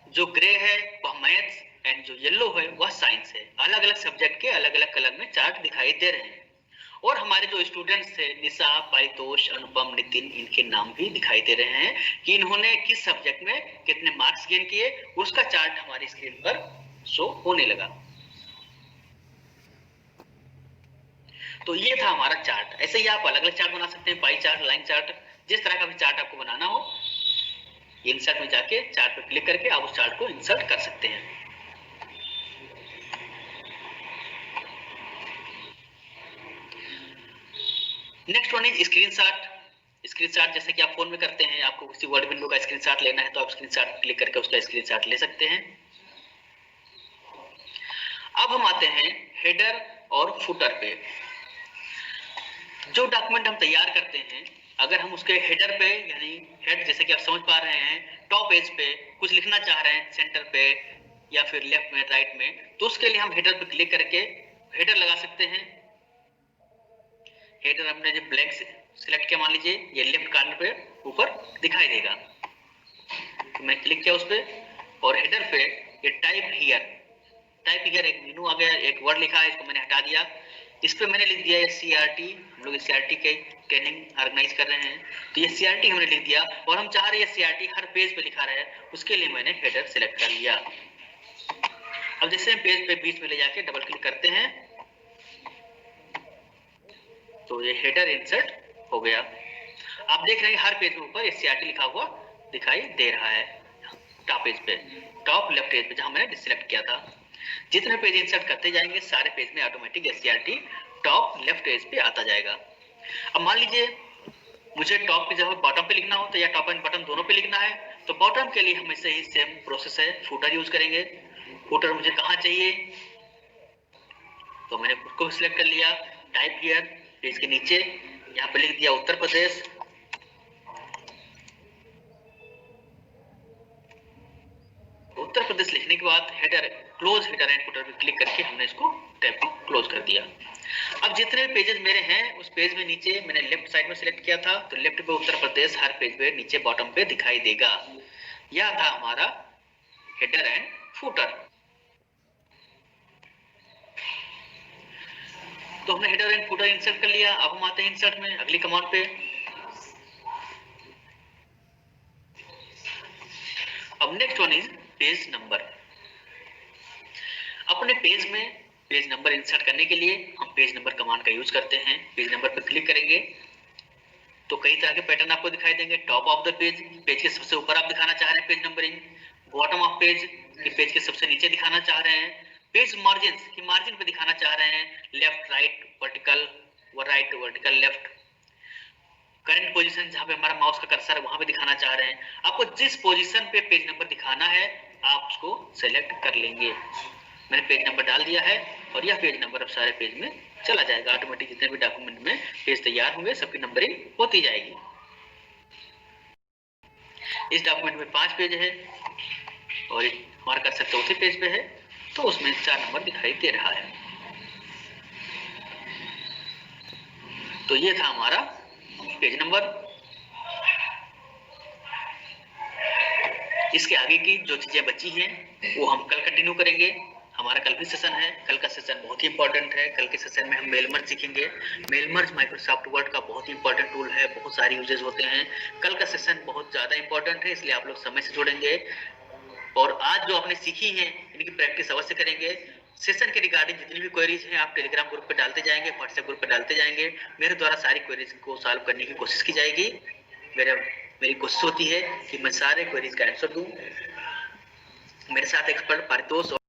जो ग्रे है वह मैथ्स एंड जो येलो है वह साइंस है। अलग अलग सब्जेक्ट के अलग अलग कलर में चार्ट दिखाई दे रहे हैं और हमारे जो स्टूडेंट्स थे निशा, परितोष, अनुपम, नितिन, इनके नाम भी दिखाई दे रहे हैं कि इन्होंने किस सब्जेक्ट में कितने मार्क्स गेन किए, उसका चार्ट हमारी स्क्रीन पर शो होने लगा। तो ये था हमारा चार्ट। ऐसे ही आप अलग अलग चार्ट बना सकते हैं, पाई चार्ट, लाइन चार्ट, जिस तरह का भी चार्ट आपको बनाना हो, इंसर्ट में जाके चार्ट पर क्लिक करके आप उस चार्ट को इंसर्ट कर सकते हैं। Next one is screenshot. Screenshot जैसे कि आप फोन में करते हैं, आपको किसी वर्ड विंडो का स्क्रीनशॉट लेना है तो आप स्क्रीनशॉट क्लिक करके उसका स्क्रीनशॉट ले सकते हैं। अब हम आते हैं हेडर और फुटर पे। जो डॉक्यूमेंट हम तैयार करते हैं, अगर हम उसके हेडर पे, यानी हेड जैसे कि आप समझ पा रहे हैं, टॉप पेज पे कुछ लिखना चाह रहे हैं सेंटर पे या फिर लेफ्ट में, राइट में, तो उसके लिए हम हेडर पे क्लिक करके हेडर लगा सकते हैं। हेडर हमने जो ब्लैंक सिलेक्ट किया, मान लीजिए ये लेफ्ट कॉर्नर पे ऊपर दिखाई देगा, तो मैं क्लिक किया उस पर और हेडर पे ये टाइप हियर एक मेनू आ गया, एक वर्ड लिखा है, इसको मैंने हटा दिया। इस पे मैंने लिख दिया CRT। हम लोग CRT के ट्रेनिंग ऑर्गेनाइज कर रहे हैं तो ये CRT हमने लिख दिया और हम चाह रहे हैं CRT हर पेज पे लिखा रहे, उसके लिए मैंने हेडर सेलेक्ट कर लिया। अब जैसे हम पेज पे बीच में ले जाके डबल क्लिक करते हैं तो ये हेडर इंसर्ट हो गया। आप देख रहे हैं हर पेज में ऊपर CRT लिखा हुआ दिखाई दे रहा है, टॉप पेज पे, टॉप लेफ्ट पेज पे जहां मैंने सिलेक्ट किया था। जितने पेज इंसर्ट करते जाएंगे सारे पेज में automatic CRT top left page पे आता जाएगा। अब मान लीजिए मुझे टॉप पे जब बॉटम पे लिखना हो तो या टॉप एंड बॉटम दोनों पे लिखना है, तो बॉटम के लिए हमेशा ही सेम प्रोसेस है, फुटर यूज करेंगे। फुटर मुझे कहाँ चाहिए, तो मैंने उसको सिलेक्ट कर लिया, टाइप हियर, पेज के नीचे यहाँ पे लिख दिया उत्तर प्रदेश। उत्तर प्रदेश लिखने के बाद header, close header and footer पे क्लिक करके हमने इसको टैब को क्लोज कर दिया। अब जितने पेजेस मेरे हैं उस पेज में नीचे मैंने लेफ्ट साइड में सिलेक्ट किया था, तो लेफ्ट पे उत्तर प्रदेश हर पेज पे नीचे बॉटम पे दिखाई देगा। यह था हमारा हेडर एंड फुटर। तो हमने हेडर एंड फुटर इंसर्ट कर लिया। अब हम आते हैं इंसर्ट में अगली कमांड पे। अब next one is page number. अपने पेज में पेज नंबर इंसर्ट करने के लिए हम पेज नंबर कमांड का यूज करते हैं। पेज नंबर पर क्लिक करेंगे तो कई तरह के पैटर्न आपको दिखाई देंगे। Top of the page, page के सबसे ऊपर आप दिखाना चाह रहे हैं page numbering. Bottom of page, कि पेज के सबसे नीचे दिखाना चाह रहे हैं। पेज मार्जिन, कि मार्जिन पे दिखाना चाह रहे हैं, left right vertical, right vertical left. Current position, जहां पे हमारा माउस का कर्सर है वहां पे दिखाना चाह रहे हैं। आपको जिस पोजीशन पे पेज नंबर दिखाना है आप उसको सेलेक्ट कर लेंगे। मैंने पेज नंबर डाल दिया है और यह पेज नंबर अब सारे पेज में चला जाएगा। ऑटोमेटिक जितने भी डॉक्यूमेंट में पेज तैयार होंगे सबकी नंबरिंग होती जाएगी। इस डॉक्यूमेंट में 5 पेज है और हमारा कर्सर चौथे पेज पे है तो उसमें 4 नंबर दिखाई दे रहा है। तो ये था हमारा पेज नंबर। इसके आगे की जो चीजें बची हैं वो हम कल कंटिन्यू करेंगे। हमारा कल भी सेशन है। कल का सेशन बहुत ही इंपॉर्टेंट है। कल के सेशन में हम मेल मर्ज सीखेंगे। मेल मर्ज माइक्रोसॉफ्ट वर्ड का बहुत ही इंपॉर्टेंट टूल है, बहुत सारे यूजेस होते हैं। कल का सेशन बहुत ज़्यादा इंपॉर्टेंट है, इसलिए आप लोग समय से जुड़ेंगे और आज जो आपने सीखी है इनकी प्रैक्टिस अवश्य करेंगे। सेशन के रिगार्डिंग जितनी भी क्वेरीज हैं आप टेलीग्राम ग्रुप पे डालते जाएंगे, व्हाट्सएप ग्रुप पे डालते जाएंगे। मेरे द्वारा सारी क्वेरीज को सॉल्व करने की कोशिश की जाएगी। मेरी कोशिश होती है कि मैं सारे क्वेरीज का आंसर दूं। मेरे साथ एक्सपर्ट पारितोष